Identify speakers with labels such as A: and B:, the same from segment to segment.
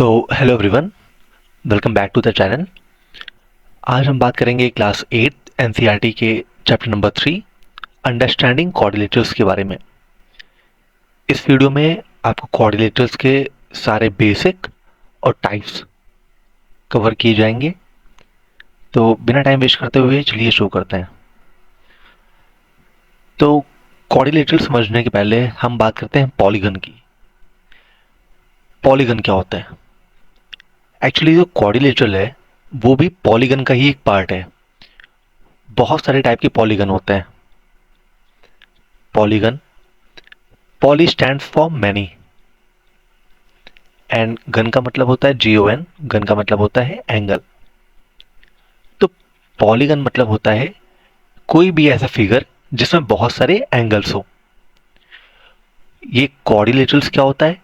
A: So hello everyone, welcome back to the channel. आज हम बात करेंगे क्लास 8 एनसीईआरटी के चैप्टर नंबर 3 अंडरस्टैंडिंग कोऑर्डिनेटर्स के बारे में। इस वीडियो में आपको कोऑर्डिनेटर्स के सारे बेसिक और टाइप्स कवर किए जाएंगे। तो बिना टाइम वेस्ट करते हुए चलिए शुरू करते हैं। तो कोऑर्डिनेटर समझने के पहले हम बात करते हैं पॉलीगन की। पॉलीगन क्या होता है? एक्चुअली जो कोऑर्डिनेटर है वो भी पॉलीगन का ही एक पार्ट है। बहुत सारे टाइप के पॉलीगन होते हैं। Polygon, poly stands for many, and gun का मतलब होता है GON, गन का मतलब होता है एंगल। तो पॉलीगन मतलब होता है कोई भी ऐसा फिगर जिसमें बहुत सारे एंगल्स हो। ये कोऑर्डिनेटर्स क्या होता है?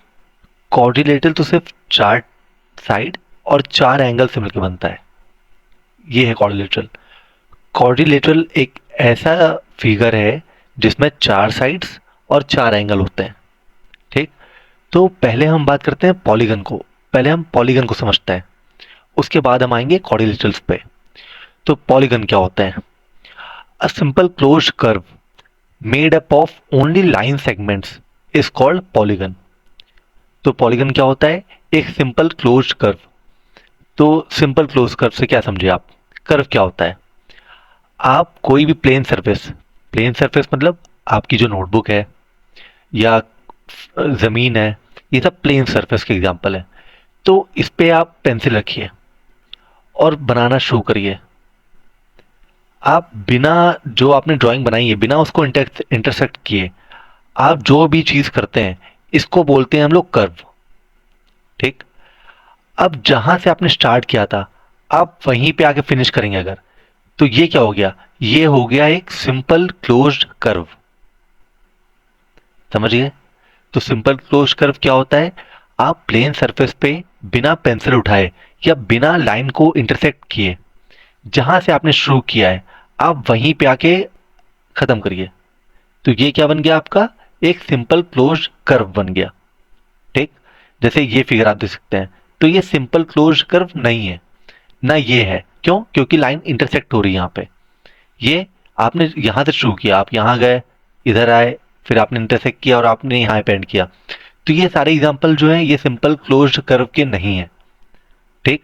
A: कोऑर्डिनेटर तो सिर्फ चार साइड और चार एंगल से मिलकर बनता है। ये है कोऑर्डिनेटर। कोऑर्डिनेटर एक ऐसा फिगर है जिसमें चार साइड्स और चार एंगल होते हैं। ठीक, तो पहले हम बात करते हैं पॉलीगन को। पहले हम पॉलीगन को समझते हैं, उसके बाद हम आएंगे कोऑर्डिनेटर्स पे। तो पॉलीगन क्या होता है? A simple closed curve made up of only line segments is called polygon. तो पॉलीगन क्या होता है? एक सिंपल क्लोज्ड कर्व। तो सिंपल क्लोज कर्व से क्या समझे आप? कर्व क्या होता है? आप कोई भी प्लेन सरफेस मतलब आपकी जो नोटबुक है या जमीन है, ये सब प्लेन सरफेस के एग्जांपल है। तो इस पे आप पेंसिल रखिए और बनाना शुरू करिए। आप बिना, जो आपने ड्राइंग बनाई है, बिना उसको इंटरसेक्ट किए आप जो भी चीज करते हैं इसको बोलते हैं हम लोग कर्व। ठीक, अब जहां से आपने स्टार्ट किया था आप वहीं पे आके फिनिश करेंगे अगर, तो ये क्या हो गया? ये हो गया एक सिंपल क्लोज्ड कर्व। समझ गए? तो सिंपल क्लोज्ड कर्व क्या होता है? आप प्लेन सरफेस पे बिना पेंसिल उठाए या बिना लाइन को इंटरसेक्ट किए, जहां से आपने शुरू किया है आप वहीं पे आके खत्म करिए। तो ये क्या बन गया आपका? एक सिंपल क्लोज्ड कर्व बन गया। ठीक, जैसे ये फिगर आप देख सकते हैं। तो ये सिंपल क्लोज्ड कर्व नहीं है ना, ये है। क्यों? क्योंकि लाइन इंटरसेक्ट हो रही है यहाँ पे। ये आपने यहां से शुरू किया, आप यहां गए, इधर आए, फिर आपने इंटरसेक्ट किया और आपने यहां पे एंड किया। तो ये सारे एग्जांपल जो है ये सिंपल क्लोज्ड कर्व के नहीं है। ठीक,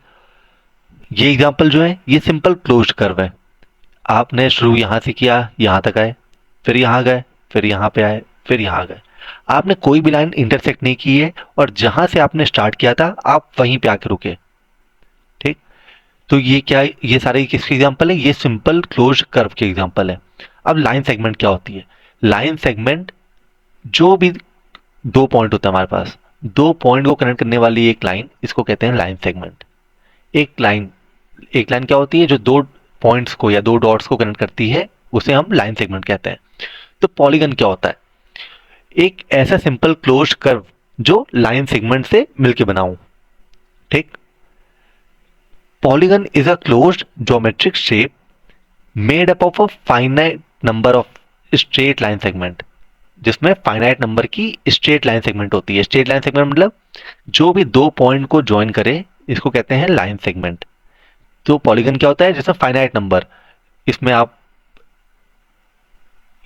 A: ये एग्जांपल जो है ये सिंपल क्लोज्ड कर्व है। आपने शुरू यहां से किया, यहां तक आए, फिर यहां गए, फिर यहां पे आए, फिर यहां गए। आपने कोई भी लाइन इंटरसेक्ट नहीं की है और जहां से आपने स्टार्ट किया था आप वहीं पे आके रुके। ठीक, तो ये क्या है? ये सारे किसके एग्जांपल है? ये सिंपल क्लोज्ड कर्व के एग्जांपल है। अब लाइन सेगमेंट क्या होती है? लाइन सेगमेंट, जो भी दो पॉइंट होता है हमारे पास, दो पॉइंट को कनेक्ट करने वाली एक लाइन, इसको कहते हैं लाइन सेगमेंट। एक लाइन क्या होती है? जो दो पॉइंट्स को या दो डॉट्स को कनेक्ट करती है उसे हम लाइन सेगमेंट कहते हैं। तो पॉलीगन क्या होता है? एक ऐसा सिंपल क्लोज्ड कर्व जो लाइन सेगमेंट से मिलके बना हो। ठीक, polygon is a closed geometric shape made up of a finite number of straight line segment, जिसमें फाइनाइट नंबर की स्ट्रेट लाइन सेगमेंट होती है। स्ट्रेट लाइन सेगमेंट मतलब जो भी दो पॉइंट को ज्वाइन करे, इसको कहते हैं लाइन सेगमेंट। तो पॉलीगन क्या होता है? जिसमें फाइनाइट नंबर, इसमें आप,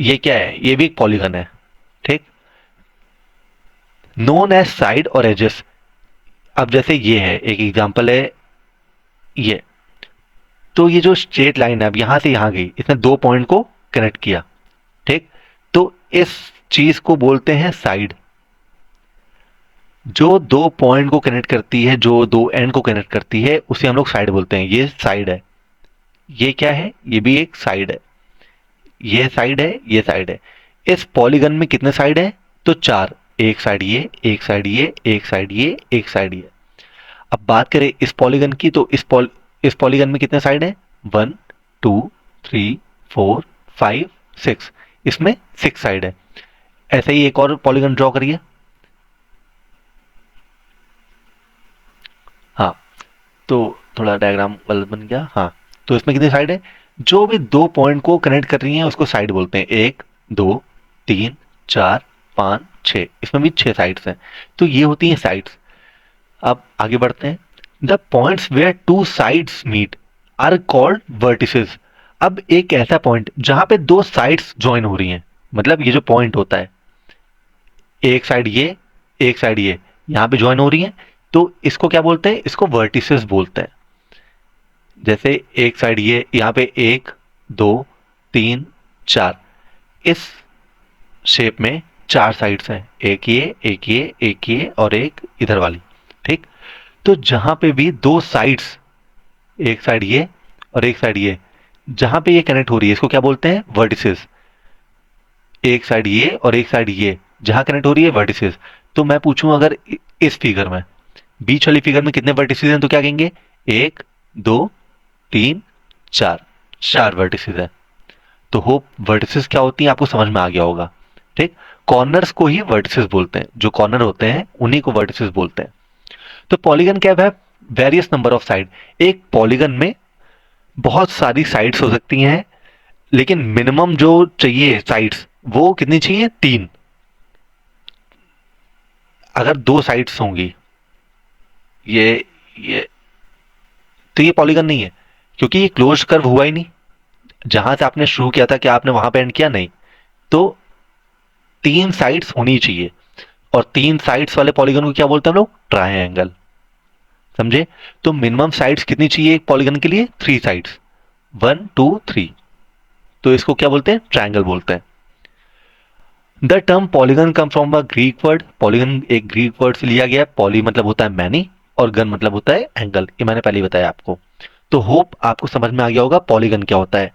A: ये क्या है? ये भी एक पॉलीगन है। ठीक, नोन एज साइड और एजेस। अब जैसे ये है, एक एग्जांपल है ये। तो ये जो स्ट्रेट लाइन है अब यहां से यहां गई, इसने दो पॉइंट को कनेक्ट किया। ठीक, तो इस चीज को बोलते हैं साइड। जो दो पॉइंट को कनेक्ट करती है, जो दो एंड को कनेक्ट करती है, उसे हम लोग साइड बोलते हैं। ये साइड है। ये क्या है? ये भी एक साइड है। ये साइड है, ये साइड है। इस पॉलीगन में कितने साइड है? तो चार। एक साइड ये, एक साइड ये, एक साइड ये, एक साइड ये। अब बात करें इस पॉलीगन की, तो इस पॉलीगन में कितने साइड है? 1 2 3 4 5 6। इसमें 6 साइड है। ऐसे ही एक और पॉलीगन ड्रॉ करिए। हाँ, तो थोड़ा डायग्राम गलत बन गया। हाँ, तो इसमें कितनी साइड है? जो भी दो पॉइंट को कनेक्ट कर रही हैं उसको साइड बोलते हैं। 1 2 3 4 5 6। इसमें भी 6 साइड्स हैं। तो ये होती हैं साइड्स। अब आगे बढ़ते हैं। The points where two sides meet are called vertices. अब एक ऐसा पॉइंट जहां पे दो साइड्स ज्वाइन हो रही हैं, मतलब ये जो पॉइंट होता है, एक साइड ये, एक साइड ये, यहां पे ज्वाइन हो रही हैं, तो इसको क्या बोलते हैं? इसको वर्टिसेस बोलते हैं। जैसे एक साइड ये, यहां पे एक, दो, तीन, चार, इस शेप में चार साइड्स हैं, एक ये, एक ये, एक ये और एक इधर वाली। ठीक, तो जहां पे भी दो साइड्स, एक साइड ये और एक साइड ये, जहां पे ये कनेक्ट हो रही है, इसको क्या बोलते हैं? वर्टिसेस। एक साइड ये और एक साइड ये, जहां कनेक्ट हो रही है, वर्टिसेस। तो मैं पूछूं अगर इस फिगर में, बीच वाली फिगर में कितने वर्टिसेस हैं, तो क्या कहेंगे? एक, दो, तीन, चार, चार वर्टिसेस है। तो होप वर्टिसेस क्या होती है आपको समझ में आ गया होगा। ठीक, कॉर्नर्स को ही वर्टिसेस बोलते हैं, जो कॉर्नर होते हैं उन्हीं को वर्टिसेस बोलते हैं। तो पॉलीगन क्या है? Various number of side. एक पॉलीगन में बहुत सारी साइड्स हो सकती हैं, लेकिन मिनिमम जो चाहिए साइड्स, वो कितनी चाहिए? तीन। अगर दो साइड्स होंगी, ये तो ये पॉलीगन नहीं है, क्योंकि ये क्लोज कर्व हुआ ही नहीं। जहां से आपने शुरू किया था, क्या आपने वहां पे एंड किया? नहीं। तो तीन साइड्स होनी चाहिए, और तीन साइड्स वाले पॉलीगन को क्या बोलते हैं हम लोग? ट्रायंगल। समझे? तो मिनिमम साइड्स कितनी चाहिए एक पॉलीगन के लिए? Three sides, one, two, three. तो इसको क्या बोलते हैं? ट्रायंगल बोलते हैं। The term polygon come from a Greek word. Polygon एक ग्रीक वर्ड से लिया गया है। पॉली मतलब होता है मैनी, और गन मतलब होता है एंगल। ये मैंने पहले ही बताया आपको। तो होप आपको समझ में आ गया होगा पॉलीगन क्या होता है।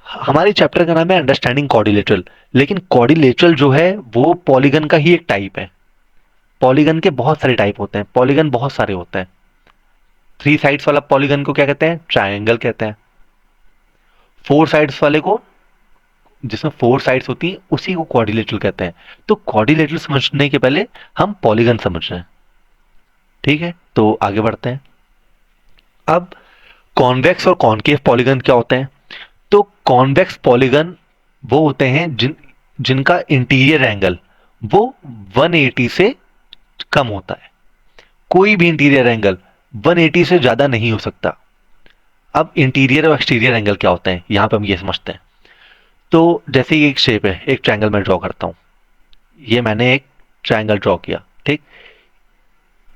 A: हमारे चैप्टर का नाम है अंडरस्टैंडिंग कॉर्डिलेटरल, लेकिन कॉर्डिलेटरल जो है वो पॉलीगन का ही एक टाइप है। पॉलीगन के बहुत सारे टाइप होते हैं, पॉलीगन बहुत सारे होते हैं। थ्री साइड्स वाला पॉलीगन को क्या कहते हैं? ट्रायंगल कहते हैं। फोर साइड्स वाले को, जिसमें फोर साइड्स होती हैं, उसी को क्वाड्रिलेटरल कहते हैं। तो क्वाड्रिलेटरल समझने के पहले हम पॉलीगन समझ रहे हैं। ठीक है, तो आगे बढ़ते हैं। अब कॉन्वेक्स और कॉनकेव पॉलीगन क्या होते हैं? तो कॉन्वेक्स पॉलीगन वो होते हैं जिनका इंटीरियर एंगल वो 180 से कम होता है। कोई भी इंटीरियर एंगल 180 से ज्यादा नहीं हो सकता। अब इंटीरियर और एक्सटीरियर एंगल क्या होते हैं, यहां पे हम ये समझते हैं। तो जैसे ये एक शेप है, एक ट्रायंगल मैं ड्रॉ करता हूं। ये मैंने एक ट्रायंगल ड्रॉ किया। ठीक,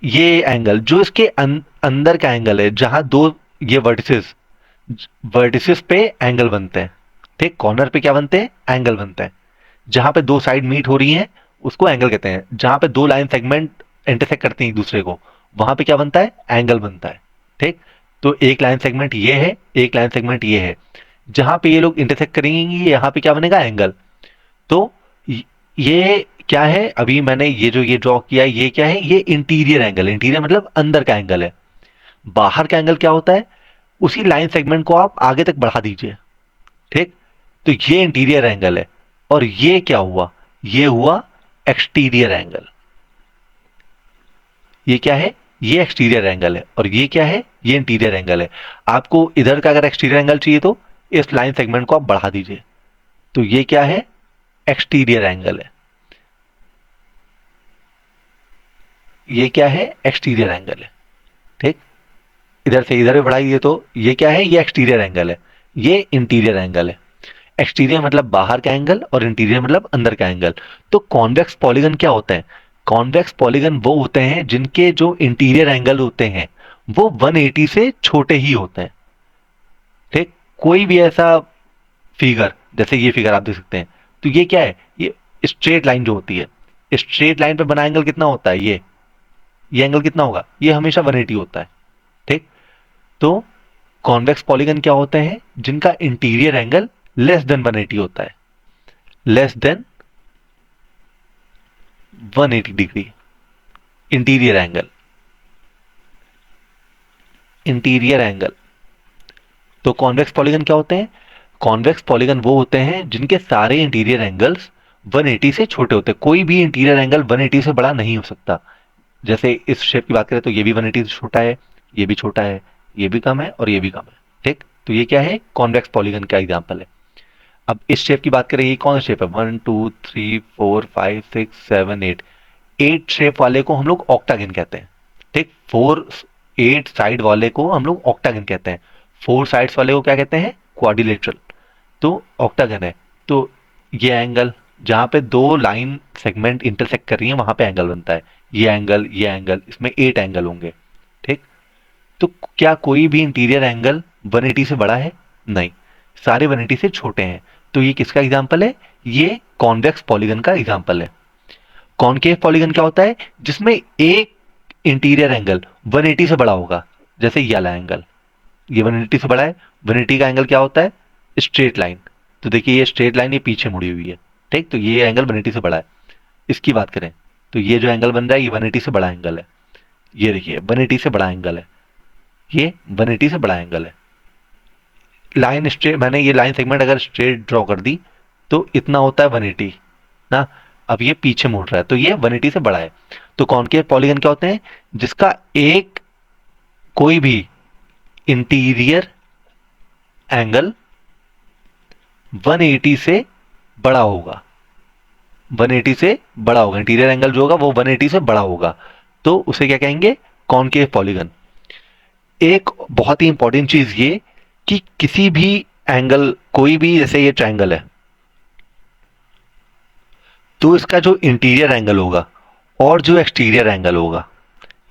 A: ये एंगल जो इसके अंदर का एंगल है, जहां दो ये वर्टिसेस, वर्टिसेस पे एंगल बनते हैं। ठीक, कॉर्नर पे क्या बनते हैं? एंगल बनते हैं। जहां पे दो साइड मीट हो रही हैं, उसको एंगल कहते हैं। जहां पे दो लाइन सेगमेंट इंटरसेक्ट करती हैं एक दूसरे को, वहां पे क्या बनता है? एंगल बनता है। ठीक, तो एक लाइन सेगमेंट ये है, एक लाइन सेगमेंट ये है। जहां पे ये लोग इंटरसेक्ट करेंगे, यहाँ पे क्या बनेगा? एंगल। तो ये क्या है? अभी मैंने ये जो ये ड्रॉ किया है, ये क्या है? ये इंटीरियर एंगल। इंटीरियर मतलब अंदर का एंगल है। बाहर का एंगल क्या होता है? उसी लाइन सेगमेंट को आप आगे तक बढ़ा दीजिए। ठीक, तो ये इंटीरियर एंगल है। और ये क्या हुआ? ये हुआ एक्सटीरियर एंगल। ये क्या है? ये एक्सटीरियर एंगल है। और ये क्या है? ये इंटीरियर एंगल है। आपको इधर का अगर एक्सटीरियर एंगल चाहिए, तो इस लाइन सेगमेंट को आप बढ़ा दीजिए। तो ये क्या है? एक्सटीरियर एंगल है। ये क्या है? एक्सटीरियर एंगल है। ठीक, इधर से इधर भी बढ़ाइए, तो ये क्या है? ये एक्सटीरियर एंगल है। ये इंटीरियर एंगल है। एक्सटीरियर मतलब बाहर का एंगल, और इंटीरियर मतलब अंदर का एंगल। तो कॉन्वेक्स पॉलीगन क्या होते हैं? कॉन्वेक्स पॉलीगन वो होते हैं जिनके जो इंटीरियर एंगल होते हैं वो 180 से छोटे ही होते हैं। ठीक, कोई भी ऐसा फिगर, जैसे ये फिगर आप देख सकते हैं, तो ये क्या है? ये स्ट्रेट लाइन जो होती है, स्ट्रेट लाइन पे बना एंगल कितना होता है? ये एंगल कितना होगा? ये हमेशा 180 होता है। ठीक, तो कॉन्वेक्स पॉलीगन क्या होते हैं? जिनका इंटीरियर एंगल लेस देन 180 होता है। Less than 180 degree interior angle. Interior angle. तो कॉन्वेक्स पॉलीगन क्या होते हैं? कॉन्वेक्स पॉलीगन वो होते हैं जिनके सारे इंटीरियर एंगल्स 180 से छोटे होते हैं। कोई भी इंटीरियर एंगल 180 से बड़ा नहीं हो सकता। जैसे इस शेप की बात करें, तो ये भी 180 से छोटा है, ये भी छोटा है, ये भी कम है, और ये भी कम है। ठीक, तो ये क्या है? कॉन्वेक्स पॉलीगन का एग्जाम्पल है। अब इस शेप की बात करें, ये कौन सा शेप है? 1 2 3 4 5 6 7 8। 8 शेप वाले को हम लोग ऑक्टागन कहते हैं। ठीक, 8 साइड वाले को हम लोग ऑक्टागन कहते हैं, 4 साइड्स वाले को क्या कहते हैं, क्वाड्रिलेटरल। तो ऑक्टागन है, तो ये एंगल जहां पे दो लाइन सेगमेंट इंटरसेक्ट कर रही है वहां पे एंगल बनता है, ये एंगल, इसमें 8 एंगल होंगे। ठीक, तो क्या कोई भी इंटीरियर एंगल 180 से बड़ा है? नहीं, सारे 180 से छोटे हैं। तो ये किसका एग्जाम्पल है? ये कॉन्वेक्स पॉलीगन का एग्जाम्पल है। कॉनकेव पॉलीगन क्या होता है? जिसमें एक इंटीरियर एंगल 180 से बड़ा होगा, जैसे ये वाला एंगल, ये 180 से बड़ा है। 180 का एंगल क्या होता है? Straight line. तो देखिए ये स्ट्रेट लाइन ये पीछे मुड़ी हुई है, ठीक, तो ये एंगल 180 से बड़ा है। इसकी बात करें तो ये जो एंगल बन रहा है ये 180 से बड़ा एंगल है। ये देखिए 180 से बड़ा एंगल है, ये 180 से बड़ा एंगल है। लाइन स्ट्रेट, मैंने ये लाइन सेगमेंट अगर स्ट्रेट ड्रॉ कर दी तो इतना होता है 180 ना। अब ये पीछे मुड़ रहा है तो ये 180 से बड़ा है। तो कॉनकेव पॉलीगन क्या होते हैं? जिसका एक कोई भी इंटीरियर एंगल 180 से बड़ा होगा, 180 से बड़ा होगा, इंटीरियर एंगल जो होगा वो 180 से बड़ा होगा, तो उसे क्या कहेंगे? Concave polygon. एक बहुत ही इंपॉर्टेंट चीज ये कि किसी भी एंगल, कोई भी, जैसे ये ट्रायंगल है तो इसका जो इंटीरियर एंगल होगा और जो एक्सटीरियर एंगल होगा,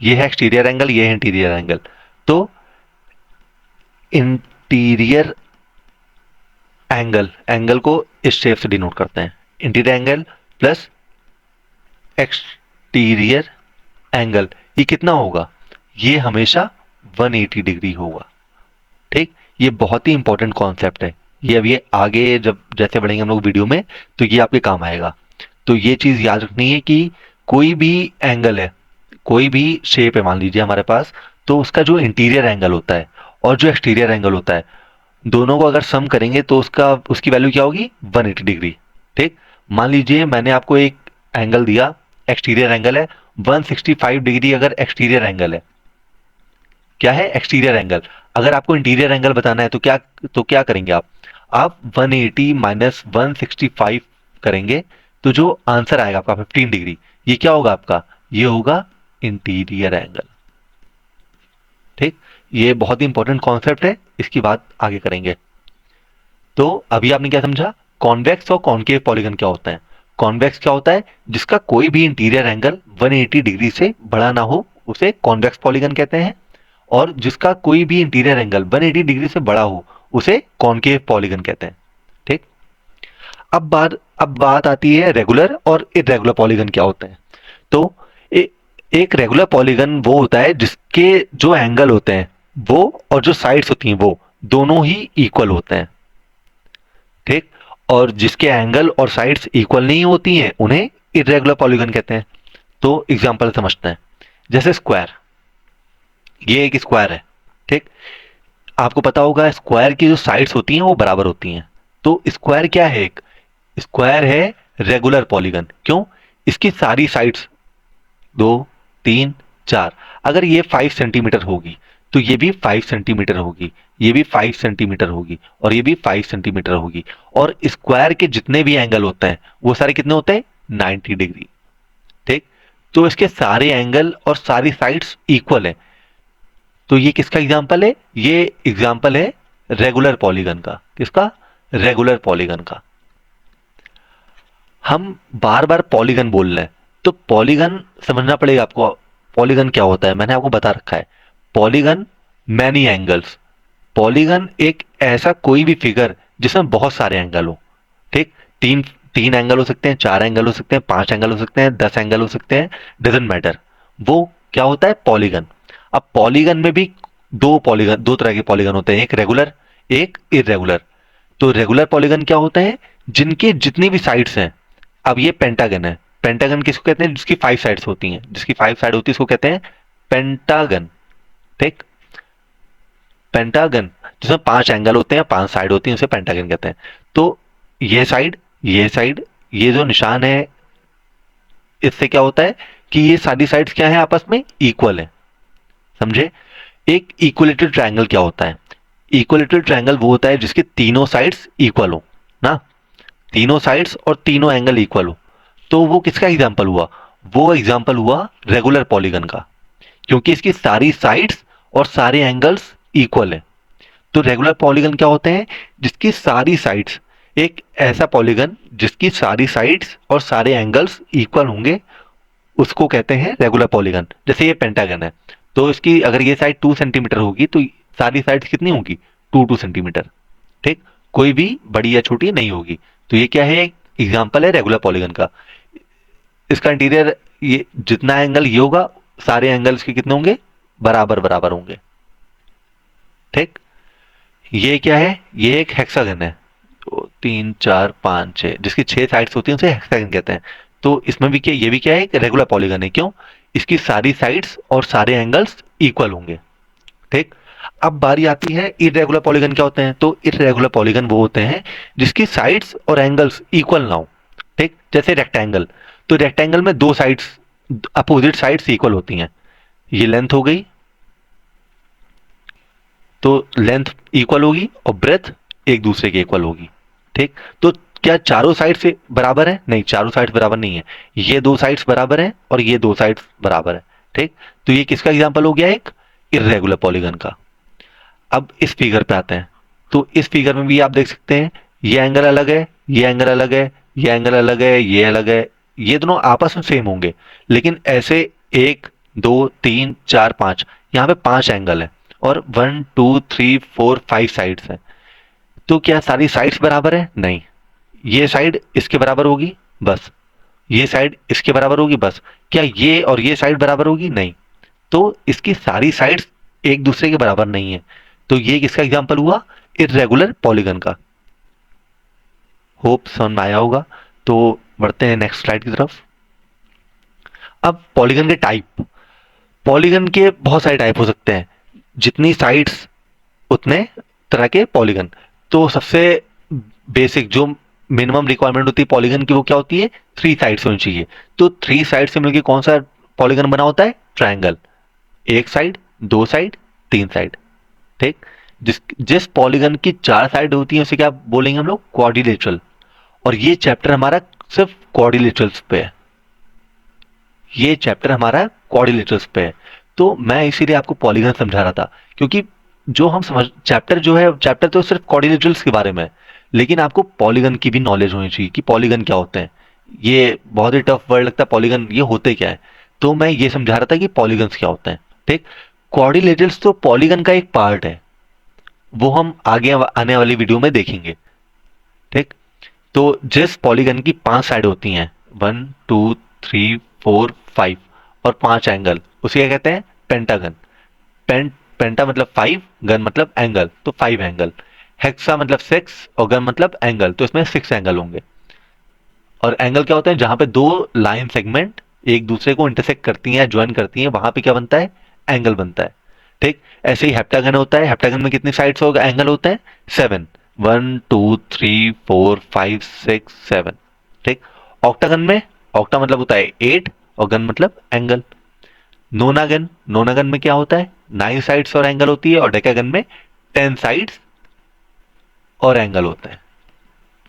A: ये है एक्सटीरियर एंगल, ये है इंटीरियर एंगल, तो इंटीरियर एंगल, एंगल को इस शेप से डिनोट करते हैं, interior angle plus exterior angle, ये कितना होगा? ये हमेशा 180 डिग्री होगा। ठीक, ये बहुत ही इंपॉर्टेंट कॉन्सेप्ट है, ये अब ये आगे जब जैसे बढ़ेंगे हम लोग वीडियो में तो ये आपके काम आएगा। तो ये चीज याद रखनी है कि कोई भी एंगल है, कोई भी शेप है मान लीजिए हमारे पास, तो उसका जो इंटीरियर एंगल होता है और जो एक्सटीरियर एंगल होता है, दोनों को अगर सम करेंगे तो उसकी वैल्यू क्या होगी? 180 डिग्री। ठीक, मान लीजिए मैंने आपको एक एंगल दिया, एक्सटीरियर एंगल है 165 डिग्री, अगर एक्सटीरियर एंगल है, क्या है? Exterior angle. अगर आपको इंटीरियर एंगल बताना है तो क्या करेंगे आप 180 माइनस 165 करेंगे तो जो आंसर आएगा आपका 15 डिग्री, ये क्या होगा आपका? ये होगा इंटीरियर एंगल। ठीक, ये बहुत ही इंपॉर्टेंट कॉन्सेप्ट है, इसकी बात आगे करेंगे। तो अभी आपने क्या समझा? कॉन्वेक्स और कॉनकेव पॉलीगन क्या होता है? कॉन्वेक्स क्या होता है? जिसका कोई भी इंटीरियर एंगल 180 डिग्री से बड़ा ना हो उसे कॉन्वेक्स पॉलीगन कहते हैं, और जिसका कोई भी इंटीरियर एंगल 180 डिग्री से बड़ा हो उसे कॉनकेव पॉलीगन कहते हैं। ठीक, अब बात आती है रेगुलर और इरेगुलर पॉलीगन क्या होते हैं। तो एक रेगुलर पॉलीगन वो होता है जिसके जो एंगल होते हैं वो और जो साइड्स होती हैं वो दोनों ही इक्वल होते हैं। ठीक, और जिसके एंगल और साइड्स इक्वल नहीं होती हैं उन्हें इरेगुलर पॉलीगन कहते हैं। तो एग्जांपल समझते हैं, जैसे स्क्वायर, ये एक स्क्वायर है। ठीक, आपको पता होगा स्क्वायर की जो साइड्स होती हैं वो बराबर होती हैं, तो स्क्वायर क्या है? एक स्क्वायर है रेगुलर पॉलीगन। क्यों? इसकी सारी साइड्स 2, 3, 4, अगर ये 5 सेंटीमीटर होगी तो ये भी 5 सेंटीमीटर होगी, ये भी 5 सेंटीमीटर होगी, और ये भी 5 सेंटीमीटर होगी, और स्क्वायर के जितने भी एंगल होते हैं वो सारे कितने होते हैं? 90 डिग्री। ठीक, तो इसके सारे एंगल और सारी साइड्स इक्वल है, तो ये किसका एग्जाम्पल है? ये एग्जाम्पल है रेगुलर पॉलीगन का। किसका? रेगुलर पॉलीगन का। हम बार बार पॉलीगन बोल रहे हैं तो पॉलीगन समझना पड़ेगा आपको। पॉलीगन क्या होता है मैंने आपको बता रखा है, पॉलीगन मैनी एंगल्स। पॉलीगन एक ऐसा कोई भी फिगर जिसमें बहुत सारे एंगल हो। ठीक, तीन तीन एंगल हो सकते हैं, 4 एंगल हो सकते हैं, 5 एंगल हो सकते हैं, 10 एंगल हो सकते हैं, डजेंट मैटर, वो क्या होता है? पॉलीगन। अब पॉलीगन में भी दो तरह के पॉलीगन होते हैं, एक रेगुलर, एक इरेगुलर। तो रेगुलर पॉलीगन क्या होते हैं? जिनके जितनी भी साइड्स हैं, अब ये पेंटागन है, पेंटागन किसको कहते हैं? जिसकी 5 साइड्स होती हैं, जिसकी 5 साइड होती है उसको कहते हैं पेंटागन। ठीक, पेंटागन जिसमें 5 एंगल होते हैं, 5 साइड होती हैं, उसे पेंटागन कहते हैं। तो ये साइड, ये साइड, ये जो निशान है इससे क्या होता है कि ये सारी साइड्स क्या है? आपस में इक्वल है। समझे? एक इक्विलेटरल ट्रायंगल क्या होता है? इक्विलेटरल ट्रायंगल वो होता है जिसके तीनों साइड्स इक्वल हो ना, तीनों साइड्स और तीनों एंगल इक्वल हो। तो वो किसका एग्जांपल हुआ? वो एग्जांपल हुआ रेगुलर पॉलीगन का। क्योंकि इसकी सारी साइड्स और सारे एंगल्स इक्वल है। तो रेगुलर पॉलीगन क्या होते हैं, जिसकी सारी साइड्स, एक ऐसा पॉलीगन जिसकी सारी साइड्स और सारे एंगल्स इक्वल होंगे, उसको कहते हैं रेगुलर पॉलीगन। जैसे ये पेंटागन है, तो इसकी अगर ये साइड 2 सेंटीमीटर होगी तो सारी साइड्स कितनी होंगी, 2 सेंटीमीटर। ठीक, कोई भी बड़ी या छोटी नहीं होगी। तो ये क्या है, एक एग्जाम्पल है रेगुलर पॉलीगन का। इसका इंटीरियर, ये जितना एंगल ये होगा, सारे एंगल्स के कितने होंगे, बराबर बराबर होंगे। ठीक, ये क्या है, ये एक हेक्सागन है, 2 3 4 5 6, जिसकी 6 साइड्स होती हैं उसे हेक्सागन कहते हैं। तो इसमें भी क्या, ये भी क्या है, एक रेगुलर पॉलीगन है। क्यों, इसकी सारी साइड्स और सारे एंगल्स इक्वल होंगे। ठीक, अब बारी आती है इरेगुलर पॉलीगन क्या होते हैं। तो इरेगुलर पॉलीगन वो होते हैं जिसकी साइड्स और एंगल्स इक्वल ना हो। ठीक, जैसे रेक्टेंगल, तो रेक्टेंगल में 2 साइड्स, अपोजिट साइड्स इक्वल होती हैं। ये लेंथ हो गई, तो लेंथ इक्वल होगी और ब्रेथ एक दूसरे के इक्वल होगी। ठीक, तो क्या चारों साइड से बराबर है, नहीं, चारों साइड्स बराबर नहीं है। ये 2 साइड्स बराबर है और ये 2 साइड्स बराबर है। ठीक, तो ये किसका एग्जांपल हो गया, एक इरेगुलर पॉलीगन का। अब इस फिगर पे आते हैं, तो इस फिगर में भी आप देख सकते हैं, ये एंगल अलग है, ये एंगल अलग है, ये एंगल अलग है, ये अलग है। ये दोनों आपस में सेम होंगे, लेकिन ऐसे 1 2 3 4 5, यहाँ पे 5 एंगल है और 1 2 3 4 5 साइड्स हैं। तो क्या सारी साइड्स बराबर है, नहीं। ये साइड इसके बराबर होगी बस, ये साइड इसके बराबर होगी बस। क्या ये और ये साइड बराबर होगी, नहीं। तो इसकी सारी साइड्स एक दूसरे के बराबर नहीं है। तो ये किसका एग्जांपल हुआ, इरेगुलर पॉलीगन का। होप समझ में आया होगा। तो बढ़ते हैं नेक्स्ट स्लाइड की तरफ। अब पॉलीगन के टाइप, पॉलीगन के बहुत सारे टाइप हो सकते हैं, जितनी साइड्स उतने तरह के पॉलीगन। तो सबसे बेसिक जो मिनिमम रिक्वायरमेंट होती है पॉलीगन की, वो क्या होती है, 3 साइड्स होनी चाहिए। तो 3 साइड से मिलकर कौन सा पॉलीगन बना होता है, ट्रायंगल। एक साइड, 2 साइड, 3 साइड। ठीक, जिस जिस पॉलीगन की 4 साइड होती है उसे क्या बोलेंगे हम लोग, क्वाड्रिलेटरल। और ये चैप्टर हमारा सिर्फ क्वाड्रिलेटरल्स पे है, ये चैप्टर हमारा क्वाड्रिलेटरल्स पे है। तो मैं इसीलिए आपको पॉलीगन समझा रहा था, क्योंकि जो हम समझ, चैप्टर जो है, चैप्टर तो सिर्फ क्वाड्रिलेटरल्स के बारे में है, लेकिन आपको पॉलीगन की भी नॉलेज होनी चाहिए कि पॉलीगन क्या होते हैं। ये बहुत ही टफ वर्ड लगता है पॉलीगन, ये होते क्या है। तो मैं ये समझा रहा था कि पॉलीगन्स क्या होते हैं। ठीक, क्वाड्रिलेटरल्स तो पॉलीगन का एक पार्ट है, वो हम आगे आने वाली वीडियो में देखेंगे। ठीक, तो जिस पॉलीगन की 5 साइड होती हैं, 1 2 3 4 5, और 5 एंगल, उसे क्या कहते हैं, पेंटागन। पेंटा मतलब 5, गन मतलब एंगल, तो 5 एंगल। हेक्सा मतलब 6 और गन मतलब एंगल, तो इसमें 6 एंगल होंगे। और एंगल क्या होते हैं, जहां पे 2 लाइन सेगमेंट एक दूसरे को इंटरसेक्ट करती हैं, ज्वाइन करती हैं, वहां पे क्या बनता है, एंगल बनता है। ठीक, ऐसे ही हेप्टागन होता है, हेप्टागन में कितनी साइड्स होगा, एंगल होते हैं 7, 1 2 3 4 5 6 7। ठीक, ऑक्टागन में, ऑक्टा मतलब होता है 8 और गन मतलब एंगल। नोनागन, नोनागन में क्या होता है, 9 साइड्स और एंगल होती है, और डेकागन में 10 साइड्स और एंगल होते हैं।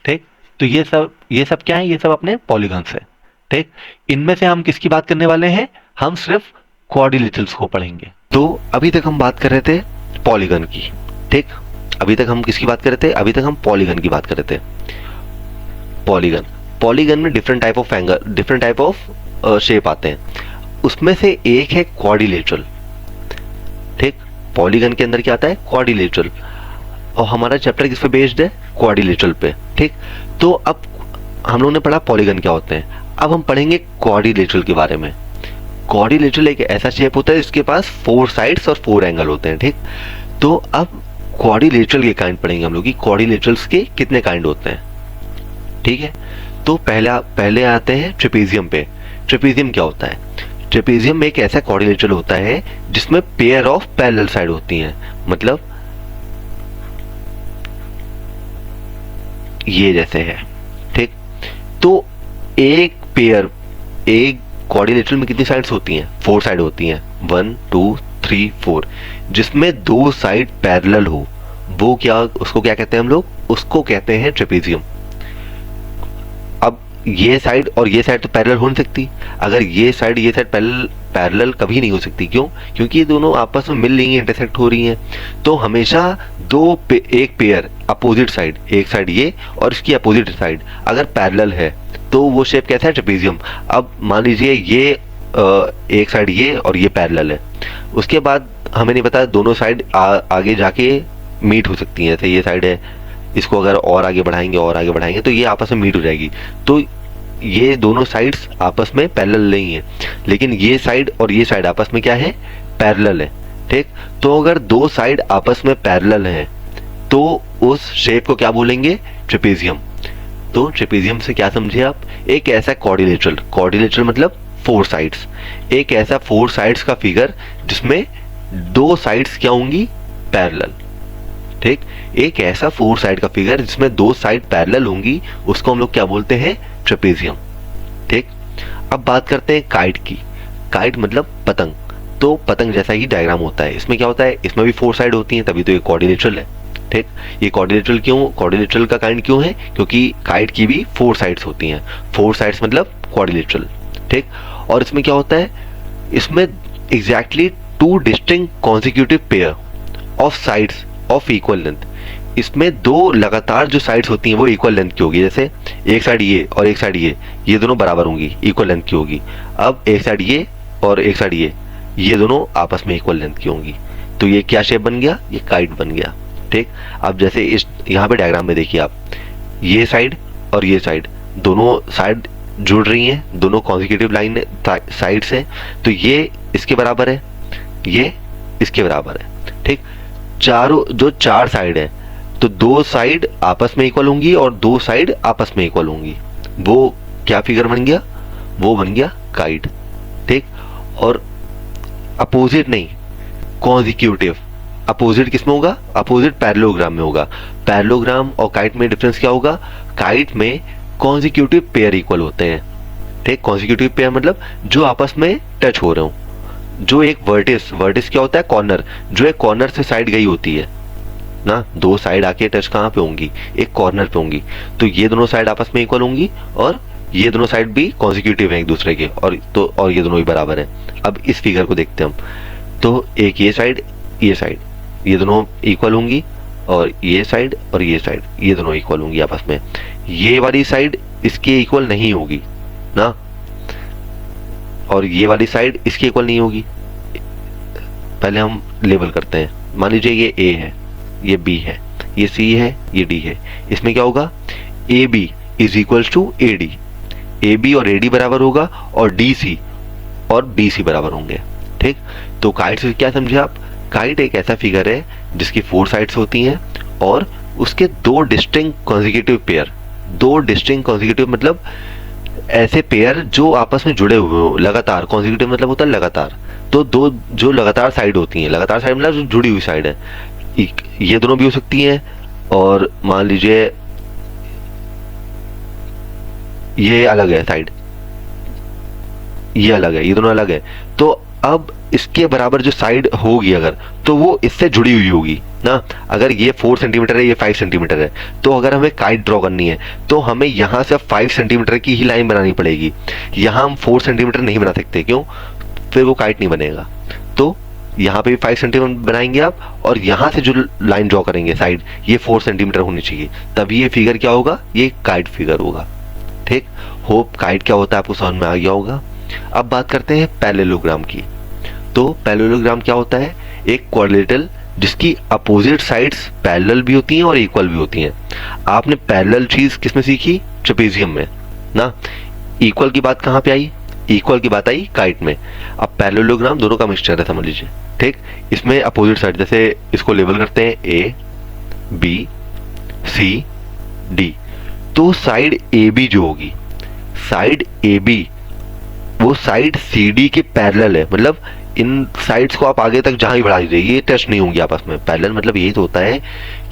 A: ठीक, तो ये सब क्या है, ये सब अपने पॉलीगन्स है। ठीक, इनमें से हम किसकी बात करने वाले हैं, हम सिर्फ क्वाड्रिलेटरल्स को पढ़ेंगे। तो अभी तक हम बात कर रहे थे पॉलीगन की। ठीक, अभी तक हम किसकी बात कर रहे थे, अभी तक हम पॉलीगन की बात कर रहे थे। पॉलीगन, पॉलीगन में different type of angle, different type of shape आते हैं। उसमें से एक है क्वाड्रिलेटरल। ठीक, पॉलीगन के अंदर क्या आता है, क्वाड्रिलेटरल। और हमारा चैप्टर किस पे बेस्ड है, क्वाड्रिलेटरल पे। ठीक, तो अब हम लोगों ने पढ़ा पॉलीगन क्या होते हैं, अब हम पढ़ेंगे क्वाड्रिलेटरल के बारे में। क्वाड्रिलेटरल एक ऐसा शेप होता है जिसके पास 4 साइड्स और 4 एंगल होते हैं। ठीक, तो अब क्वाड्रिलेटरल के काइंड पढ़ेंगे हम लोग कि क्वाड्रिलेटरल्स के कितने काइंड होते हैं। ठीक है, तो पहले आते हैं ट्रेपेजियम पे। ट्रेपेजियम क्या होता है, ट्रेपेजियम एक ऐसा क्वाड्रिलेटरल होता है जिसमें पेयर ऑफ पैरेलल साइड होती हैं। मतलब ये जैसे है। ठीक, तो एक क्वाड्रिलेटरल में कितनी साइड्स होती हैं, 4 साइड होती हैं, 1 2 3 4, जिसमें 2 साइड पैरेलल हो, उसको क्या कहते हैं हम लोग, उसको कहते हैं ट्रेपेजियम। अब ये साइड और ये साइड तो पैरेलल हो नहीं सकती। अगर ये साइड पैरेलल कभी नहीं हो सकती। क्यों? क्योंकि ये दोनों आपस में मिल रही हैं, इंटरसेक्ट हो रही हैं। तो हमेशा एक पेयर अपोजिट साइड, एक साइड ये और इसकी अपोजिट साइड अगर पैरेलल है तो वो शेप कैसा है? ट्रेपेजियम। अब मान लीजिए ये एक साइड ये और ये पैरेलल है, उसके बाद हमें नहीं पता दोनों साइड आगे जाके मीट हो सकती हैं। जैसे ये साइड है, इसको अगर और आगे बढ़ाएंगे तो ये आपस में मीट हो जाएगी। तो ये दोनों साइड्स आपस में पैरेलल नहीं है, लेकिन ये साइड और ये साइड आपस में क्या है? पैरेलल है। ठीक, तो अगर दो साइड आपस में पैरेलल हैं तो उस शेप को क्या बोलेंगे? ट्रेपेजियम। तो ट्रेपेजियम से क्या समझे आप? एक ऐसा क्वाड्रिलेटरल मतलब फोर साइड्स, एक ऐसा फोर साइड्स का फिगर जिसमें दो साइड्स क्या होंगी? पैरेलल। ठीक, एक ऐसा फोर साइड का फिगर जिसमें दो साइड पैरेलल होंगी, उसको हम लोग क्या बोलते हैं? ट्रेपेजियम। ठीक, अब बात करते हैं काइट की। काइट मतलब पतंग। तो पतंग जैसा ही डायग्राम होता है। इसमें क्या होता है? इसमें भी फोर साइड होती हैं, तभी तो ये क्वाड्रिलेटरल है। ठीक, ये क्वाड्रिलेटरल का काइंड क्यों है? क्योंकि काइट की भी फोर साइड्स होती हैं। फोर साइड्स मतलब क्वाड्रिलेटरल। ठीक, और इसमें क्या होता है? इसमें exactly two distinct consecutive pair of sides of equal length. इसमें दो लगातार जो साइड्स होती हैं वो इक्वल लेंथ की होगी। जैसे एक साइड ये और एक साइड ये दोनों बराबर होंगी, इक्वल लेंथ की होगी। अब एक साइड ये और एक साइड ये दोनों आपस में इक्वल लेंथ की होंगी। तो ये क्या शेप बन गया? ये काइट बन गया। ठीक, अब जैसे इस यहाँ पे डायग्राम में देखिए आप, ये साइड और ये साइड, दोनों साइड जुड़ रही हैं, दोनों कॉन्सिक्यूटिव लाइन साइड्स हैं, तो ये इसके बराबर है, ये इसके बराबर है। ठीक, चारों जो चार साइड है तो दो साइड आपस में इक्वल होंगी और दो साइड आपस में इक्वल होंगी। वो क्या फिगर बन गया? वो बन गया काइट। ठीक, और अपोजिट नहीं, कॉन्सिक्यूटिव। अपोजिट किसमें होगा? अपोजिट पैरेललोग्राम में होगा। पैरेललोग्राम और काइट में डिफरेंस क्या होगा? काइट में कॉन्सिक्यूटिव पेयर इक्वल होते हैं। ठीक, कॉन्सिक्यूटिव पेयर मतलब जो आपस में टच हो रहे हो। जो एक वर्टिस क्या होता है? कॉर्नर। जो एक कॉर्नर से साइड गई होती है ना, दो साइड आके टच कहाँ पे होंगी? एक कॉर्नर पे होंगी। तो ये दोनों साइड आपस में इक्वल होंगी और ये दोनों साइड भी कॉन्सिक्यूटिव हैं एक दूसरे के, और ये दोनों भी बराबर हैं। अब इस फिगर को देखते हैं हम। तो एक ये साइड ये दोनों इक्वल होंगी और ये साइड ये दोनों इक्वल होंगी आपस में। ये वाली साइड इसके इक्वल नहीं होगी ना, और ये वाली साइड इसके इक्वल नहीं होगी। पहले हम लेबल करते हैं। मान लीजिए ये ए है, ये बी है, ये सी है, ये डी है। इसमें क्या होगा? A B is equal to A D. A B और ए डी बराबर होगा और डी सी और बी सी बराबर होंगे। ठीक, तो काइट से क्या समझे आप? काइट एक ऐसा फिगर है जिसकी फोर साइड्स होती हैं और उसके दो डिस्टिंक्ट कॉन्सिक्यूटिव पेयर। दो डिस्टिंक्ट कॉन्सिक्यूटिव मतलब ऐसे पेयर जो आपस में जुड़े हुए हो लगातार। कॉन्सिक्यूटिव मतलब होता है लगातार। तो दो जो लगातार साइड होती हैं, लगातार साइड मतलब जो जुड़ी हुई साइड है, ये दोनों भी हो सकती हैं। और मान लीजिए ये अलग है साइड, ये अलग है, ये दोनों अलग है। तो अब इसके बराबर जो साइड होगी अगर, तो वो इससे जुड़ी हुई होगी ना। अगर ये 4 सेंटीमीटर है, ये 5 सेंटीमीटर है, तो अगर हमें काइट ड्रॉ करनी है तो हमें यहाँ से 5 सेंटीमीटर की ही लाइन बनानी पड़ेगी। यहाँ हम 4 सेंटीमीटर नहीं बना सकते। क्यों? फिर वो काइट नहीं बनेगा। तो यहाँ पे भी 5 सेंटीमीटर बनाएंगे आप, और यहाँ से जो लाइन ड्रॉ करेंगे साइड, ये 4 सेंटीमीटर होनी चाहिए, तभी ये फिगर क्या होगा? ये काइट फिगर होगा। ठीक, होप काइट क्या होता है आपको समझ में आ गया होगा। अब बात करते हैं पैरेललोग्राम की। तो पैरेललोग्राम क्या होता है? एक क्वाड्रिलेटरल जिसकी अपोजिट साइड्स पैरेलल भी होती हैं और इक्वल भी होती हैं। आपने पैरेलल चीज किसमें सीखी? ट्रेपेजियम में ना। इक्वल की बात कहाँ पे आई? इक्वल की बात आई काइट में। अब पैरेललोग्राम दोनों का मिक्सचर है, समझ लीजिए। ठीक, इसमें अपोजिट साइड, जैसे इसको लेबल करते हैं ए बी सी डी। तो साइड ए बी जो होगी, साइड ए बी वो साइड सी डी के पैरेलल है। मतलब इन साइड्स को आप आगे तक जहां भी बढ़ा दीजिए, ये टच नहीं होंगी आपस में। पैरेलल मतलब यही तो होता है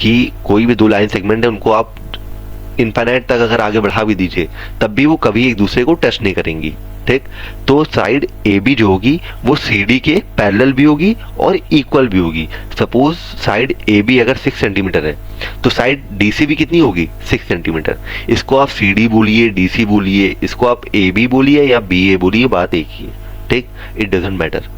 A: कि कोई भी दो लाइन सेगमेंट है उनको आप इनफाइनाइट तक अगर आगे बढ़ा भी दीजिए तब भी वो कभी एक दूसरे को टच नहीं करेंगी। ठीक, तो साइड ए बी जो होगी वो सी डी के पैरेलल भी होगी और इक्वल भी होगी। सपोज साइड ए बी अगर 6 सेंटीमीटर है तो साइड डी सी भी कितनी होगी 6 सेंटीमीटर। इसको आप सी डी बोलिए, डी सी बोलिए, इसको आप ए बी बोलिए या बी ए बोलिए, बात एक ही है। ठीक, इट डजेंट मैटर।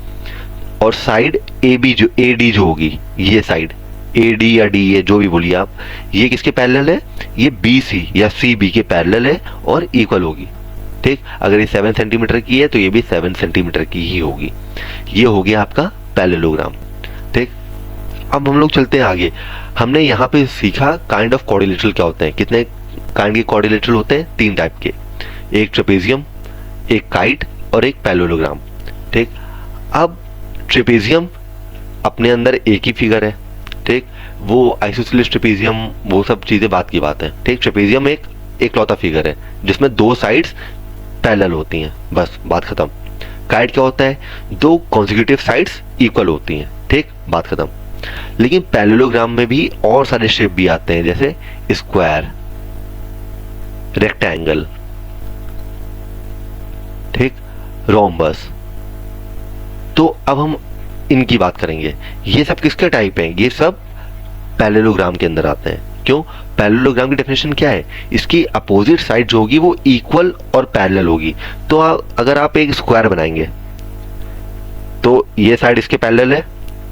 A: और साइड ए बी जो ए डी जो होगी, ये साइड ए डी या डी ए जो भी बोलिए आप, ये किसके पैरेलल है, ये बी सी या सी बी के पैरेलल है और इक्वल होगी। ठीक, अगर ये 7 सेंटीमीटर की है तो ये भी 7 सेंटीमीटर की ही होगी। ये हो गया आपका पैरेललोग्राम। ठीक, अब हम लोग चलते हैं आगे। हमने यहाँ पे सीखा काइंड ऑफ क्वाड्रिलेटरल क्या होते हैं। कितने काइंड के क्वाड्रिलेटरल होते हैं, 3 टाइप के, एक ट्रेपेजियम, एक काइट और एक पैरेललोग्राम। ठीक, अब ट्रेपेजियम अपने अंदर एक ही फिगर है। ठीक, वो आइसोसेलेस ट्रेपेजियम वो सब चीजें बात की बात है। ठीक, ट्रेपेजियम एक एकलौता फिगर है जिसमें 2 साइड्स पैरेलल होती हैं, बस बात खत्म। काइट क्या होता है, 2 कॉन्सेक्यूटिव साइड्स इक्वल होती हैं। ठीक, बात खत्म। लेकिन पैरेललोग्राम में भी और सारे शेप भी आते हैं, जैसे स्क्वायर, रेक्टेंगल, ठीक, रोम्बस। तो अब हम इनकी बात करेंगे। ये सब किसके टाइप हैं, ये सब पैरेललोग्राम के अंदर आते हैं। क्यों, पैरेललोग्राम की डेफिनेशन क्या है, इसकी अपोजिट साइड जो होगी वो इक्वल और पैरेलल होगी। तो अगर आप एक स्क्वायर बनाएंगे तो ये साइड इसके पैरेलल है,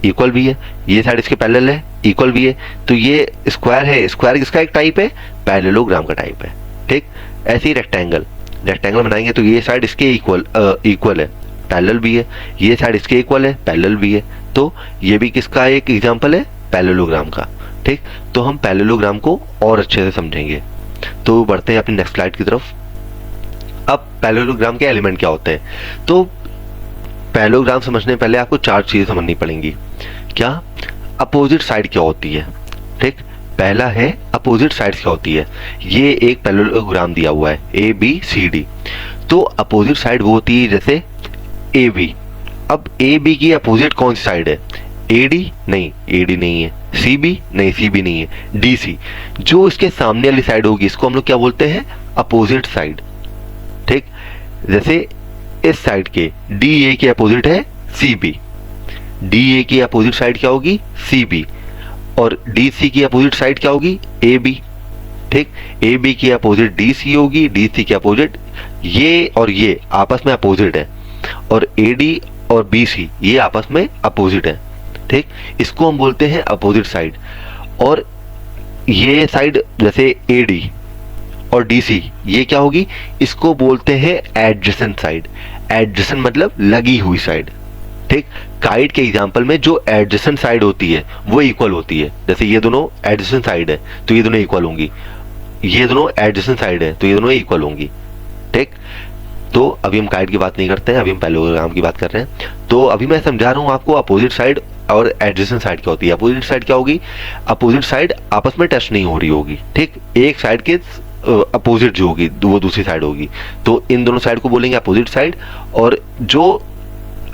A: इक्वल भी है, ये साइड इसके पैरेलल है, इक्वल भी है, तो ये स्क्वायर है। स्क्वायर किसका एक टाइप है, पैरेललोग्राम का टाइप है। ठीक, ऐसे ही रेक्टेंगल, रेक्टेंगल बनाएंगे तो ये साइड इसके इक्वल है, पैरेलल भी है, ये साइड इसके इक्वल है, पैरेलल भी है। तो ये भी किसका एक एग्जांपल है, पैरेललोग्राम का। ठीक, तो हम पैरेललोग्राम को और अच्छे से समझेंगे। तो बढ़ते हैं अपनी नेक्स्ट स्लाइड की तरफ। अब पैरेललोग्राम के एलिमेंट क्या होते हैं, तो पैरेललोग्राम समझने पहले आपको 4 चीजें समझनी पड़ेंगी। क्या, अपोजिट साइड क्या होती है। ठीक, पहला है अपोजिट साइड्स क्या होती है। ये एक पैरेललोग्राम दिया हुआ है ए बी सी डी, तो अपोजिट साइड वो होती है जैसे ए बी। अब ए बी की अपोजिट कौन सी साइड है, ए डी नहीं, ए डी नहीं है, सी बी नहीं, सी बी नहीं है, डी सी। जो इसके सामने वाली साइड होगी इसको हम लोग क्या बोलते हैं, अपोजिट साइड। ठीक, जैसे इस साइड के डी ए के अपोजिट है सी बी, डी ए की अपोजिट साइड क्या होगी, सी बी, और डी सी की अपोजिट साइड क्या होगी, ए बी। ठीक, ए बी की अपोजिट डी सी होगी, डी सी की अपोजिट ये और ये आपस में अपोजिट है, और ए डी और बी सी ये आपस में अपोजिट है। ठीक, इसको हम बोलते हैं अपोजिट साइड। और ये साइड जैसे ए डी और डी सी ये क्या होगी, इसको बोलते हैं एडजेसेंट साइड। एडजेसेंट मतलब लगी हुई साइड। ठीक, काइट के एग्जांपल में जो एडजेसेंट साइड होती है वो इक्वल होती है। जैसे ये दोनों एडजेसेंट साइड है तो ये दोनों इक्वल होंगी, ये दोनों एडजेसेंट साइड है तो ये दोनों इक्वल होंगी। ठीक, तो अभी हम काइट की बात नहीं करते हैं, अभी हम पैरेललोग्राम की बात कर रहे हैं। तो अभी मैं समझा रहा हूँ आपको अपोजिट साइड और एडजेसेंट साइड क्या होती है। अपोजिट साइड क्या होगी, अपोजिट साइड आपस में टच नहीं हो रही होगी। ठीक, एक साइड के अपोजिट जो होगी वो दूसरी साइड होगी, तो इन दोनों साइड को बोलेंगे अपोजिट साइड। और जो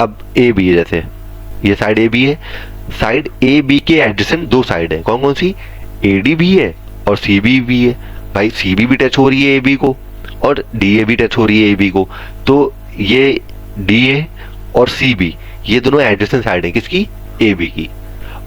A: अब ए बी है, जैसे ये साइड ए बी है, साइड ए बी के एडजेसेंट 2 साइड है, कौन कौन सी, ए डी भी है और सी बी भी है। भाई सी बी भी टच हो रही है ए बी को और डी ए भी टच हो रही है ए बी को, तो ये डी ए और सी बी ये दोनों एडजेसेंट साइड है किसकी, ए बी की,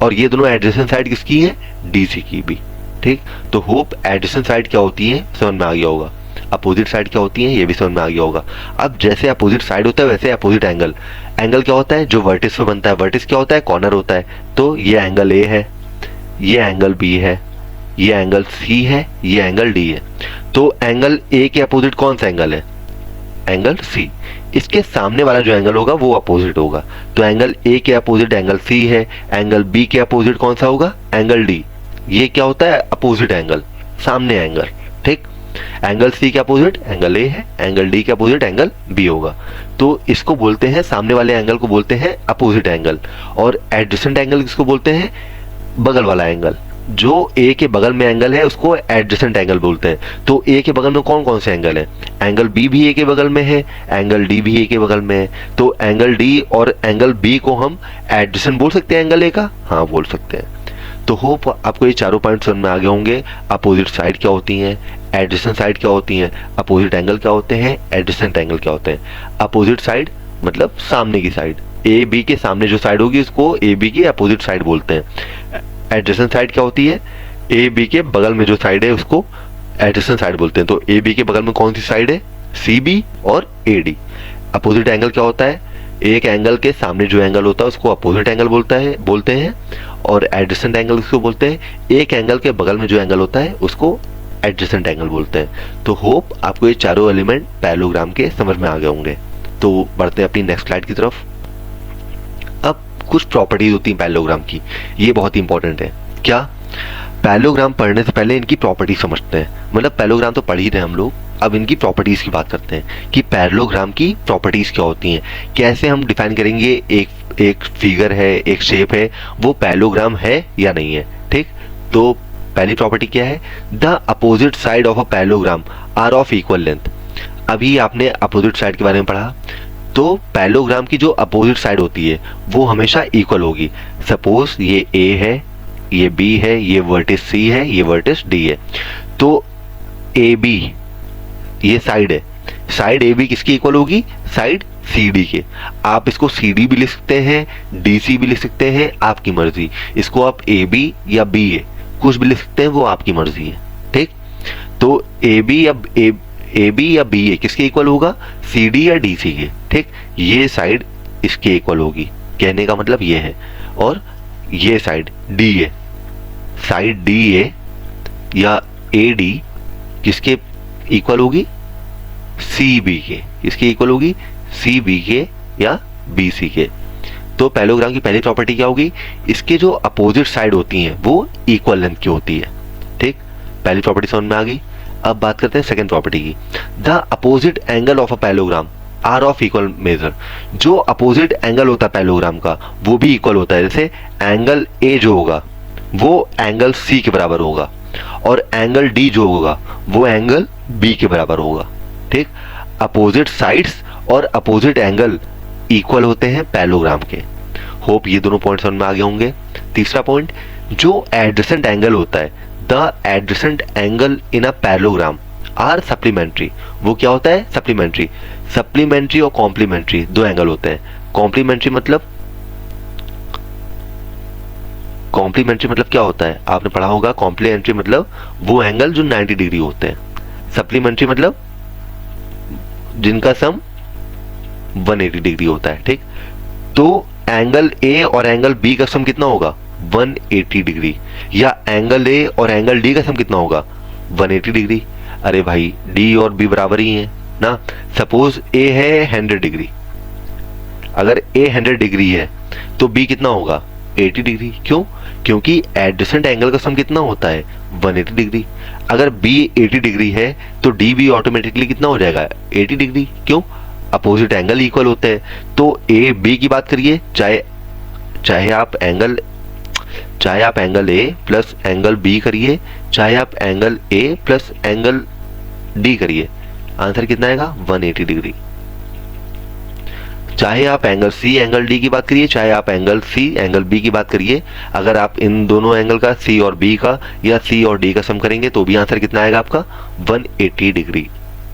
A: और ये दोनों एडजेसेंट साइड किसकी है, डी सी की भी। ठीक, तो होप एडजेसेंट साइड क्या होती है समझ में आ गया होगा, अपोजिट साइड क्या होती है ये भी समझ में आ गया होगा। अब जैसे अपोजिट साइड होता है वैसे अपोजिट एंगल, एंगल क्या होता है जो वर्टिस पे बनता है, वर्टिस क्या होता है, कॉर्नर होता है। तो ये एंगल ए है, ये एंगल बी है, ये एंगल सी है, ये एंगल डी है। तो एंगल ए के अपोजिट कौन सा एंगल है, एंगल सी। इसके सामने वाला जो एंगल होगा वो अपोजिट होगा। तो एंगल ए के अपोजिट एंगल सी है, एंगल बी के अपोजिट कौन सा होगा, एंगल डी। ये क्या होता है, अपोजिट एंगल, सामने एंगल। ठीक, एंगल सी के अपोजिट एंगल ए है, एंगल डी के अपोजिट एंगल बी होगा। तो इसको बोलते हैं, सामने वाले एंगल को बोलते हैं अपोजिट एंगल। और एडजेसेंट एंगल किसको बोलते हैं, बगल वाला एंगल। जो ए के बगल में एंगल है उसको एडजेसेंट एंगल बोलते हैं। तो ए के बगल में कौन कौन से एंगल है, एंगल बी भी ए के बगल में है, एंगल डी भी ए के बगल में है। तो एंगल डी और एंगल बी को हम एडजेसेंट बोल सकते हैं एंगल ए का, हाँ बोल सकते हैं। तो होप आपको ये चारों पॉइंट समझ में आ गए होंगे। अपोजिट साइड क्या होती हैं,
B: एडजेसेंट साइड क्या होती हैं, अपोजिट एंगल क्या होते हैं, एडजेसेंट एंगल क्या होते हैं। अपोजिट साइड मतलब सामने की साइड, ए बी के सामने जो साइड होगी उसको ए बी की अपोजिट साइड बोलते हैं। एडजेसेंट साइड क्या होती है, ए बी के बगल में जो साइड है उसको एडजेसेंट साइड बोलते हैं। तो ए बी के बगल में कौन सी साइड है, सी बी और ए डी। अपोजिट एंगल क्या होता है, एक एंगल के सामने जो एंगल होता है उसको अपोजिट एंगल बोलते हैं और एडजेसेंट एंगल उसको बोलते हैं एक एंगल के बगल में जो एंगल होता है उसको एडजेसेंट एंगल बोलते हैं। तो होप आपको ये चारों एलिमेंट पैरेललोग्राम के समझ में आ गए होंगे। तो बढ़ते हैं अपनी नेक्स्ट स्लाइड की तरफ। अब कुछ प्रॉपर्टीज होती हैं पैरेललोग्राम की, ये बहुत ही इंपॉर्टेंट है। क्या, पैरेललोग्राम पढ़ने से पहले इनकी प्रॉपर्टी समझते हैं। मतलब पैरेललोग्राम तो पढ़ ही रहे हम लोग, अब इनकी प्रॉपर्टीज की बात करते हैं कि पैरेललोग्राम की प्रॉपर्टीज क्या होती हैं, कैसे हम डिफाइन करेंगे एक फिगर है, एक शेप है, वो पैरेललोग्राम है या नहीं है। ठीक, तो पहली प्रॉपर्टी क्या है, the opposite side of a parallelogram are of equal length. अभी आपने अपोजिट साइड के बारे में पढ़ा, तो पैरेललोग्राम की जो अपोजिट साइड होती है वो हमेशा इक्वल होगी। सपोज ये ए है, ये बी है, ये वर्टिस सी है, ये वर्टिस डी है। तो ए बी ये साइड है, साइड ए बी किसकी इक्वल होगी, साइड सी डी के। आप इसको सी डी भी लिख सकते हैं, डी सी भी लिख सकते हैं, आपकी मर्जी। इसको आप ए बी या बी ए कुछ भी लिख सकते हैं, वो आपकी मर्जी है। ठीक, तो ए बी या बी ए किसके इक्वल होगा, सी डी या डी सी के। ठीक, ये साइड इसके इक्वल होगी, कहने का मतलब ये है। और ये side D A, side D A या ए डी किसके इक्वल होगी, सी बी के। किसके इक्वल होगी, सी बी के या बी सी के। तो पैरेललोग्राम की पहली प्रॉपर्टी क्या होगी, इसके जो अपोजिट साइड होती हैं वो इक्वल लेंथ की होती है। ठीक, पहली प्रॉपर्टी समझ में आ गई। अब बात करते हैं सेकंड प्रॉपर्टी की, the opposite angle of a parallelogram are of equal measure. जो अपोजिट एंगल होता है पैरेललोग्राम का वो भी इक्वल होता है। जैसे एंगल ए जो होगा वो एंगल सी के बराबर होगा और एंगल डी जो होगा वो एंगल बी के बराबर होगा। ठीक, अपोजिट साइड्स और अपोजिट एंगल इक्वल होते हैं पैरेललोग्राम के। होप ये दोनों पॉइंट समझ में आ गए होंगे। तीसरा पॉइंट, जो एडजेसेंट एंगल होता है, the adjacent angle in a parallelogram are supplementary. वो क्या होता है, सप्लीमेंट्री। सप्लीमेंट्री और कॉम्प्लीमेंट्री दो एंगल होते हैं। कॉम्प्लीमेंट्री मतलब क्या होता है, आपने पढ़ा होगा। कॉम्प्लीमेंट्री मतलब वो एंगल जो 90 डिग्री होते हैं। सप्लीमेंट्री मतलब जिनका सम 180 डिग्री होता है। ठीक, तो एंगल ए और एंगल बी का सम कितना होगा, 180 डिग्री। या एंगल ए और एंगल डी का सम कितना होगा, 180 डिग्री। अरे भाई डी और बी बराबर ही है ना। सपोज ए है 100 डिग्री, अगर ए 100 डिग्री है तो बी कितना होगा, 80 डिग्री। क्यों, क्योंकि एडजेसेंट एंगल का सम कितना होता है, 180 डिग्री। अगर बी 80 डिग्री है तो डी भी ऑटोमेटिकली कितना हो जाएगा, 80 डिग्री। क्यों, अपोजिट एंगल इक्वल होते हैं। तो ए बी की बात करिए, चाहे आप angle A plus angle B करिए, चाहे आप angle A plus angle D करिए, आंसर कितना आएगा, 180 डिग्री। चाहे आप एंगल सी एंगल डी की बात करिए, चाहे आप एंगल सी एंगल बी की बात करिए, अगर आप इन दोनों एंगल का सी और बी का या सी और डी का सम करेंगे तो भी आंसर कितना आएगा आपका, 180 डिग्री।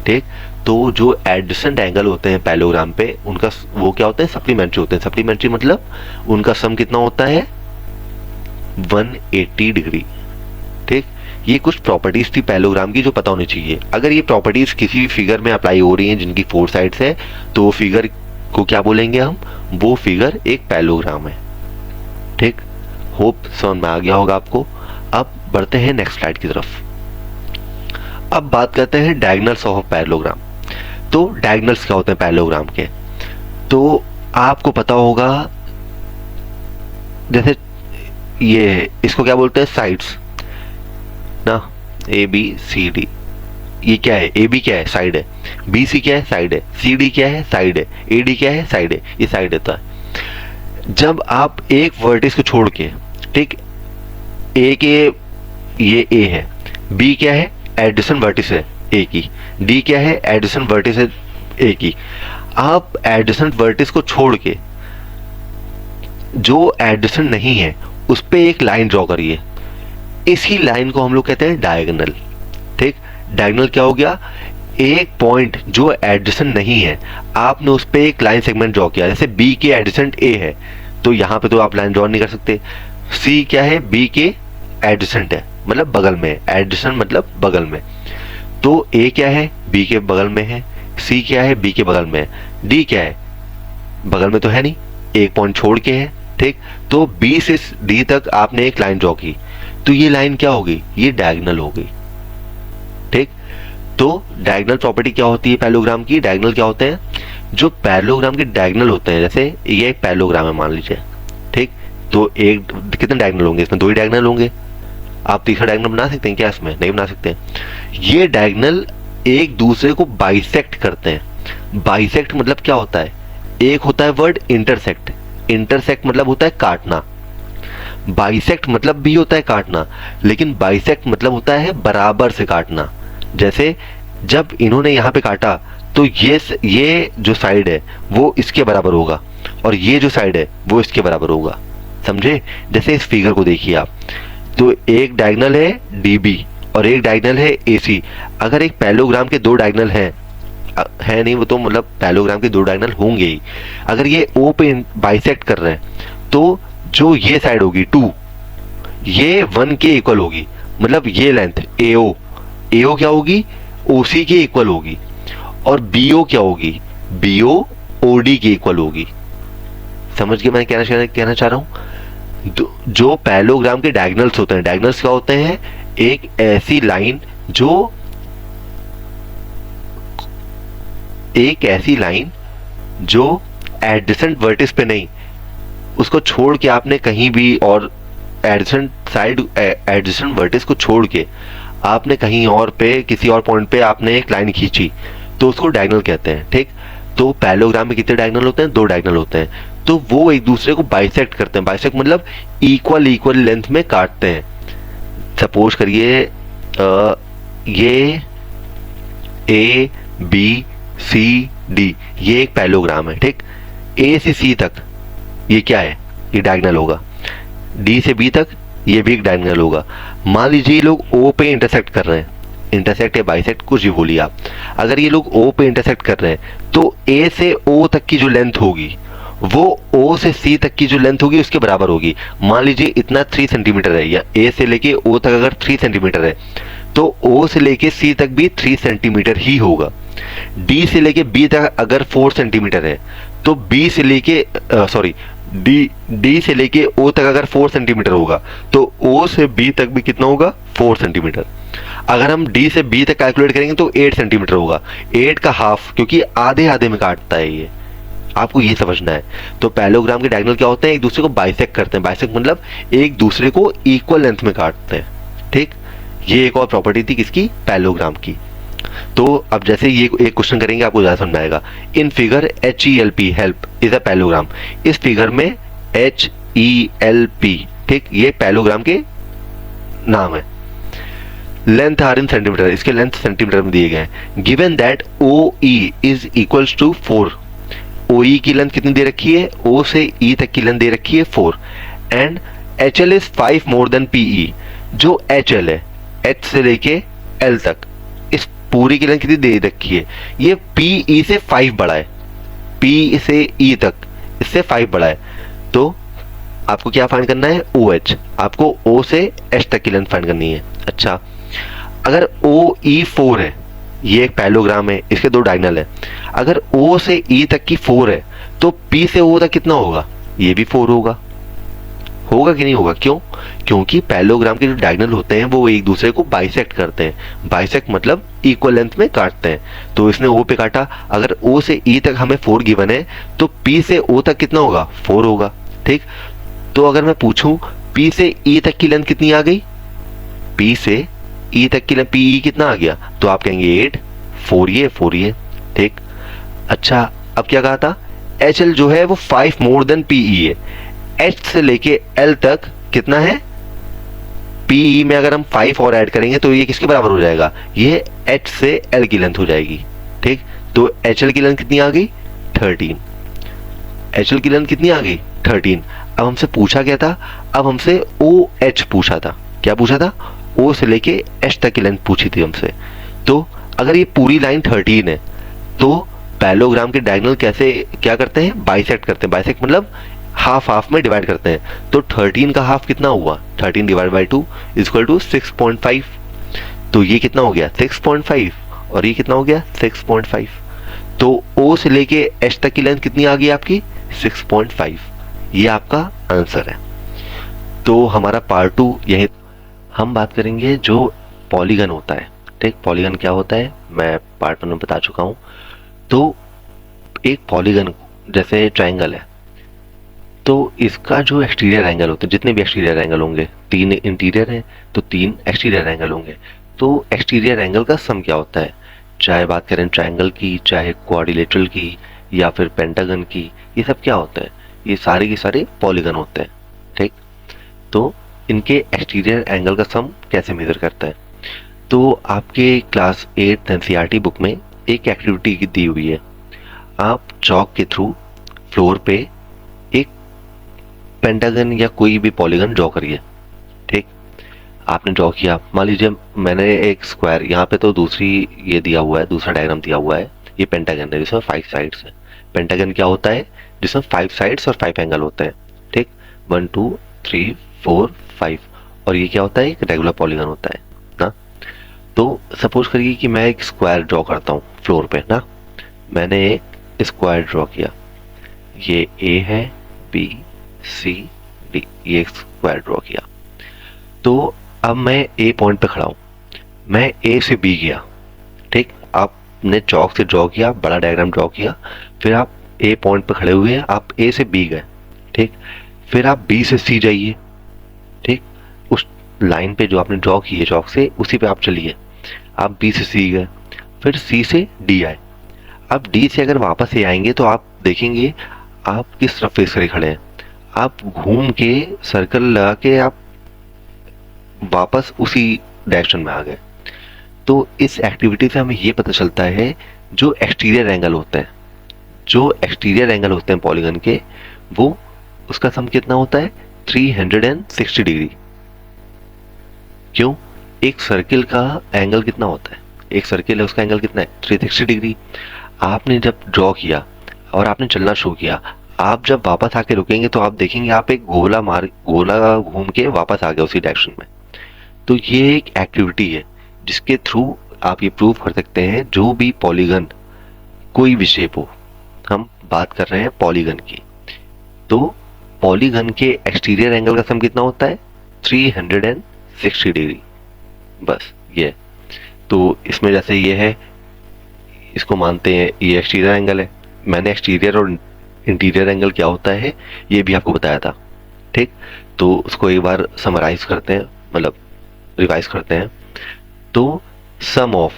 B: ठीक, तो जो एडजेसेंट एंगल होते हैं पैरेललोग्राम पे उनका वो क्या होते हैं, सप्लीमेंट्री होते हैं। सप्लीमेंट्री मतलब उनका सम कितना होता है, 180 डिग्री। ठीक, ये कुछ प्रॉपर्टीज थी पैरेललोग्राम की जो पता होनी चाहिए। अगर ये प्रॉपर्टीज किसी भी फिगर में अप्लाई हो रही हैं जिनकी 4 साइड्स है तो वो फिगर को क्या बोलेंगे हम, वो फिगर एक पैरेललोग्राम है। ठीक, होप समझ में आ गया होगा आपको। अब बढ़ते हैं नेक्स्ट स्लाइड की तरफ। अब बात करते हैं डायगोनल्स ऑफ पैरेललोग्राम। तो डायगोनल्स क्या होते हैं पैरेललोग्राम के, तो आपको पता होगा, जैसे ये इसको क्या बोलते हैं, साइड्स ना, ए बी सी डी। ये क्या है, ए बी क्या है, साइड है। बी सी क्या है, साइड है। सी डी क्या है, साइड है। ए डी क्या है, साइड है। ये साइड होता है। जब आप एक वर्टिस को छोड़ के, ठीक, ए के ये ए है, बी क्या है, एडजेसेंट वर्टिस है ए की, डी क्या है, एडजेसेंट वर्टिस है ए की। आप एडजेसेंट वर्टिस को छोड़ के जो एडजेसेंट नहीं है उस पे एक लाइन ड्रॉ करिए। इसी लाइन को हम लोग कहते हैं डायगोनल। ठीक, डायगोनल क्या हो गया, एक पॉइंट जो एडजेसेंट नहीं है, आपने उस पर एक लाइन सेगमेंट ड्रॉ किया। जैसे बी के एडजेसेंट ए है, तो यहाँ पे तो आप लाइन ड्रॉ नहीं कर सकते। सी क्या है, बी के एडजेसेंट है, मतलब बगल में, एडजेसेंट मतलब बगल में। तो ए क्या है, बी के बगल में है। सी क्या है, बी के बगल में है। डी क्या है, बगल में तो है नहीं, एक पॉइंट छोड़ के है, ठीक। तो बी से डी तक आपने एक लाइन ड्रॉ की, तो ये लाइन क्या होगी, ये डायगोनल हो गई, ठीक। तो डायगोनल प्रॉपर्टी क्या होती है पैरेललोग्राम की, डायगोनल क्या होते हैं, जो पैरेललोग्राम के डायगोनल होते हैं, जैसे ये एक पैरेललोग्राम है मान लीजिए, ठीक। तो एक कितने डायगोनल होंगे, इसमें 2 ही डायगोनल होंगे। आप तीसरा डायगोनल बना सकते हैं क्या, इसमें नहीं बना सकते। ये डायगोनल एक दूसरे को बाइसेक्ट करते हैं। बाइसेक्ट मतलब क्या होता है, एक होता है वर्ड इंटरसेक्ट, इंटरसेक्ट मतलब होता है काटना, बाइसेक्ट मतलब भी होता है काटना, लेकिन बाइसेक्ट मतलब होता है बराबर से काटना। जैसे जब इन्होंने यहाँ पे काटा, तो ये जो साइड है वो इसके बराबर होगा, और ये जो साइड है वो इसके बराबर होगा, समझे। जैसे इस फिगर को देखिए आप, तो एक डायगोनल है DB और एक डायगोनल है AC। अगर एक पैरेललोग्राम के 2 डायगोनल हैं, है नहीं वो तो मतलब पैरेललोग्राम के 2 डायगोनल होंगे ही, अगर ये O पे बाइसेक्ट कर रहे हैं, तो जो ये साइड होगी 2, ये 1 के इक्वल होगी, मतलब ये लेंथ AO क्या होगी, OC के इक्वल होगी, और BO क्या होगी, BO OD के इक्वल होगी। समझ के मैं कहना चाह रहा हूं, जो पैरेललोग्राम के डायगोनल्स होते हैं, डायगोनल्स क्या होते हैं, एक ऐसी लाइन जो एडजेसेंट वर्टिस पे नहीं, उसको छोड़ के आपने कहीं भी, और एडजेसेंट वर्टिस को छोड़ के आपने कहीं और पे, किसी और पॉइंट पे आपने एक लाइन खींची, तो उसको डायगोनल कहते हैं, ठीक। तो पैरेललोग्राम में कितने डायगोनल होते हैं, 2 डायगोनल होते हैं, तो वो एक दूसरे को बाइसेक्ट करते हैं। बाइसेक्ट मतलब इक्वल लेंथ में काटते हैं। सपोज करिए ये ABCD ये एक पैरेललोग्राम है, ठीक। A से C तक ये क्या है, ये डायगोनल होगा। D से B तक ये भी एक डायगोनल होगा। मान लीजिए ये लोग O पे इंटरसेक्ट कर रहे हैं, इंटरसेक्ट या बाइसेक्ट कुछ भी बोलिए आप। अगर ये लोग O पे इंटरसेक्ट कर रहे हैं, तो A से O तक की जो लेंथ होगी, वो O से C तक की जो लेंथ होगी उसके बराबर होगी। मान लीजिए इतना 3 सेंटीमीटर है, या A से लेके O तक अगर 3 सेंटीमीटर है, तो O से लेके C तक भी 3 सेंटीमीटर ही होगा। D से लेके B तक अगर 4 सेंटीमीटर है, तो D से लेके O तक अगर 4 सेंटीमीटर होगा, तो O से B तक भी कितना होगा, 4 सेंटीमीटर। अगर हम D से B तक कैलकुलेट करेंगे तो 8 सेंटीमीटर होगा, 8 का हाफ, क्योंकि आधे आधे में काटता है ये, आपको ये समझना है। तो पैरेललोग्राम के डायगोनल क्या होते हैं, एक दूसरे को बाइसेक्ट करते हैं। बाइसेक्ट मतलब एक दूसरे को इक्वल लेंथ में काटते हैं, ठीक। ये एक और प्रॉपर्टी थी किसकी, पैरेललोग्राम की। तो अब जैसे ये एक क्वेश्चन करेंगे आपको ज्यादा समझ आएगा। In figure HELP HELP is a parallelogram. इस फिगर में HELP, ठीक, ये पैरेललोग्राम के नाम है। लेंथ आर इन सेंटीमीटर, इसके लेंथ सेंटीमीटर में दिए गए हैं। Given that OE is equals to 4, OE की लेंथ कितनी दे रखी है, O से E तक की लेंथ दे रखी है 4, and HL is 5 more than PE। जो HL है, H से लेके L तक, इस पूरी की लेंथ कितनी दे रखी है, ये PE से 5 बड़ा है, P से E तक इससे 5 बड़ा है। तो आपको क्या फाइंड करना है, OH, आपको O से H तक की लेंथ फाइंड करनी है। अच्छा, अगर OE 4 है, ये एक पैरेललोग्राम है, इसके 2 डायगोनल है, अगर O से E तक की 4 है, तो P से O तक कितना होगा, ये भी 4 होगा कि नहीं होगा, क्यों, क्योंकि पैरेललोग्राम के जो डायगोनल होते हैं वो एक दूसरे को बाइसेक्ट करते हैं। बाइसेक्ट मतलब इक्वल लेंथ में काटते हैं। तो इसने O पे काटा, अगर O से E तक हमें 4 गिवन है, तो P से O तक कितना होगा, 4 होगा, ठीक। तो अगर मैं पूछूं P से E तक की लेंथ कितनी आ गई, P से E तक की लेंथ, PE कितना आ गया, तो आप कहेंगे 8, 4 ये, ठीक। अच्छा, अब क्या कहा था, HL जो है वो 5 मोर देन PE है। H से लेके L तक कितना है, PE में अगर हम 5 और ऐड करेंगे तो ये किसके बराबर हो जाएगा, ये H से L की लेंथ हो जाएगी, ठीक। तो HL की लेंथ कितनी आ गई, 13। HL की लेंथ कितनी आ गई, 13। अब हमसे पूछा क्या था, अब हमसे OH पूछा था। क्या पूछा था, O से लेके H तक की लेंथ पूछी थी हमसे। तो अगर ये पूरी लाइन 13 है तो पैरेललोग्राम के डायगोनल कैसे क्या करते हैं, बाइसेक्ट करते हैं। बाइसेक्ट मतलब हाफ हाफ में डिवाइड करते हैं। तो 13 का हाफ कितना हुआ, 13 डिवाइड बाई 2 इक्वल टू 6.5। तो ये कितना हो गया 6.5 और ये कितना हो गया 6.5। तो O से लेके H तक की लेंथ कितनी आ गई आपकी 6.5। ये आपका आंसर है। तो हमारा पार्ट 2 यही हम बात करेंगे जो पॉलीगन होता है। ठीक, पॉलीगन क्या होता है मैं पार्ट 1 में बता चुका हूँ। तो एक पॉलीगन जैसे ट्रायंगल है तो इसका जो एक्सटीरियर एंगल होते हैं, जितने भी एक्सटीरियर एंगल होंगे, 3 इंटीरियर है तो 3 एक्सटीरियर एंगल होंगे। तो एक्सटीरियर एंगल का सम क्या होता है, चाहे बात करें ट्रायंगल की, चाहे क्वाड्रिलेटरल की या फिर पेंटागन की, ये सब क्या होता है, ये सारे के सारे पॉलीगन होते हैं। ठीक, तो इनके एक्सटीरियर एंगल का सम कैसे मेजर करता है। तो आपके क्लास 8 एनसीईआरटी बुक में एक एक्टिविटी दी हुई है, आप चॉक के थ्रू फ्लोर पे एक पेंटागन या कोई भी पॉलीगन ड्रॉ करिए। ठीक, आपने ड्रॉ किया, मान लीजिए मैंने एक स्क्वायर, यहाँ पे तो दूसरी ये दिया हुआ है, दूसरा डायग्राम दिया हुआ है, ये पेंटागन है जिसमें 5 साइड्स है। पेंटागन क्या होता है, जिसमें 5 साइड्स और 5 एंगल होते हैं। ठीक, 1 2 3 4 5। और ये क्या होता है, एक रेगुलर पॉलीगन होता है ना। तो सपोज करिए कि मैं एक स्क्वायर ड्रॉ करता हूँ फ्लोर पे ना। मैंने एक स्क्वायर ड्रॉ किया, ये ए है, बी सी डी, ये एक स्क्वायर ड्रॉ किया। तो अब मैं ए पॉइंट पे खड़ा हूँ, मैं ए से बी गया। ठीक, आपने चौक से ड्रॉ किया, बड़ा डायग्राम ड्रॉ किया, फिर आप ए पॉइंट पे खड़े हुए, आप ए से बी गए। ठीक, फिर आप बी से सी जाइए। ठीक, उस लाइन पे जो आपने ड्रॉ की है चौक से, उसी पे आप चलिए। आप बी से सी गए, फिर सी से डी आए। अब डी से अगर वापस से आएंगे तो आप देखेंगे आप किस तरफ फेस करे खड़े हैं। आप घूम के सर्कल लगा के आप वापस उसी डायरेक्शन में आ गए। तो इस एक्टिविटी से हमें ये पता चलता है जो एक्सटीरियर एंगल होते हैं, जो एक्सटीरियर एंगल होते हैं पॉलीगन के, वो उसका सम कितना होता है 360 डिग्री। क्यों, एक सर्किल का एंगल कितना होता है, एक सर्किल है उसका एंगल कितना है 360 डिग्री। आपने जब ड्रॉ किया और आपने चलना शुरू किया, आप जब वापस आके रुकेंगे तो आप देखेंगे आप एक गोला घूम के वापस आ गए उसी डायरेक्शन में। तो ये एक एक्टिविटी है जिसके थ्रू आप ये प्रूव कर सकते हैं जो भी पॉलीगन कोई भी शेप हो, हम बात कर रहे हैं पॉलीगन की, तो पॉलीगन के एक्सटीरियर एंगल का सम कितना होता है 360 डिग्री। बस ये, तो इसमें जैसे ये है, इसको मानते हैं ये एक्सटीरियर एंगल है। मैंने एक्सटीरियर और इंटीरियर एंगल क्या होता है ये भी आपको बताया था। ठीक, तो उसको एक बार समराइज करते हैं, मतलब रिवाइज करते हैं। तो sum of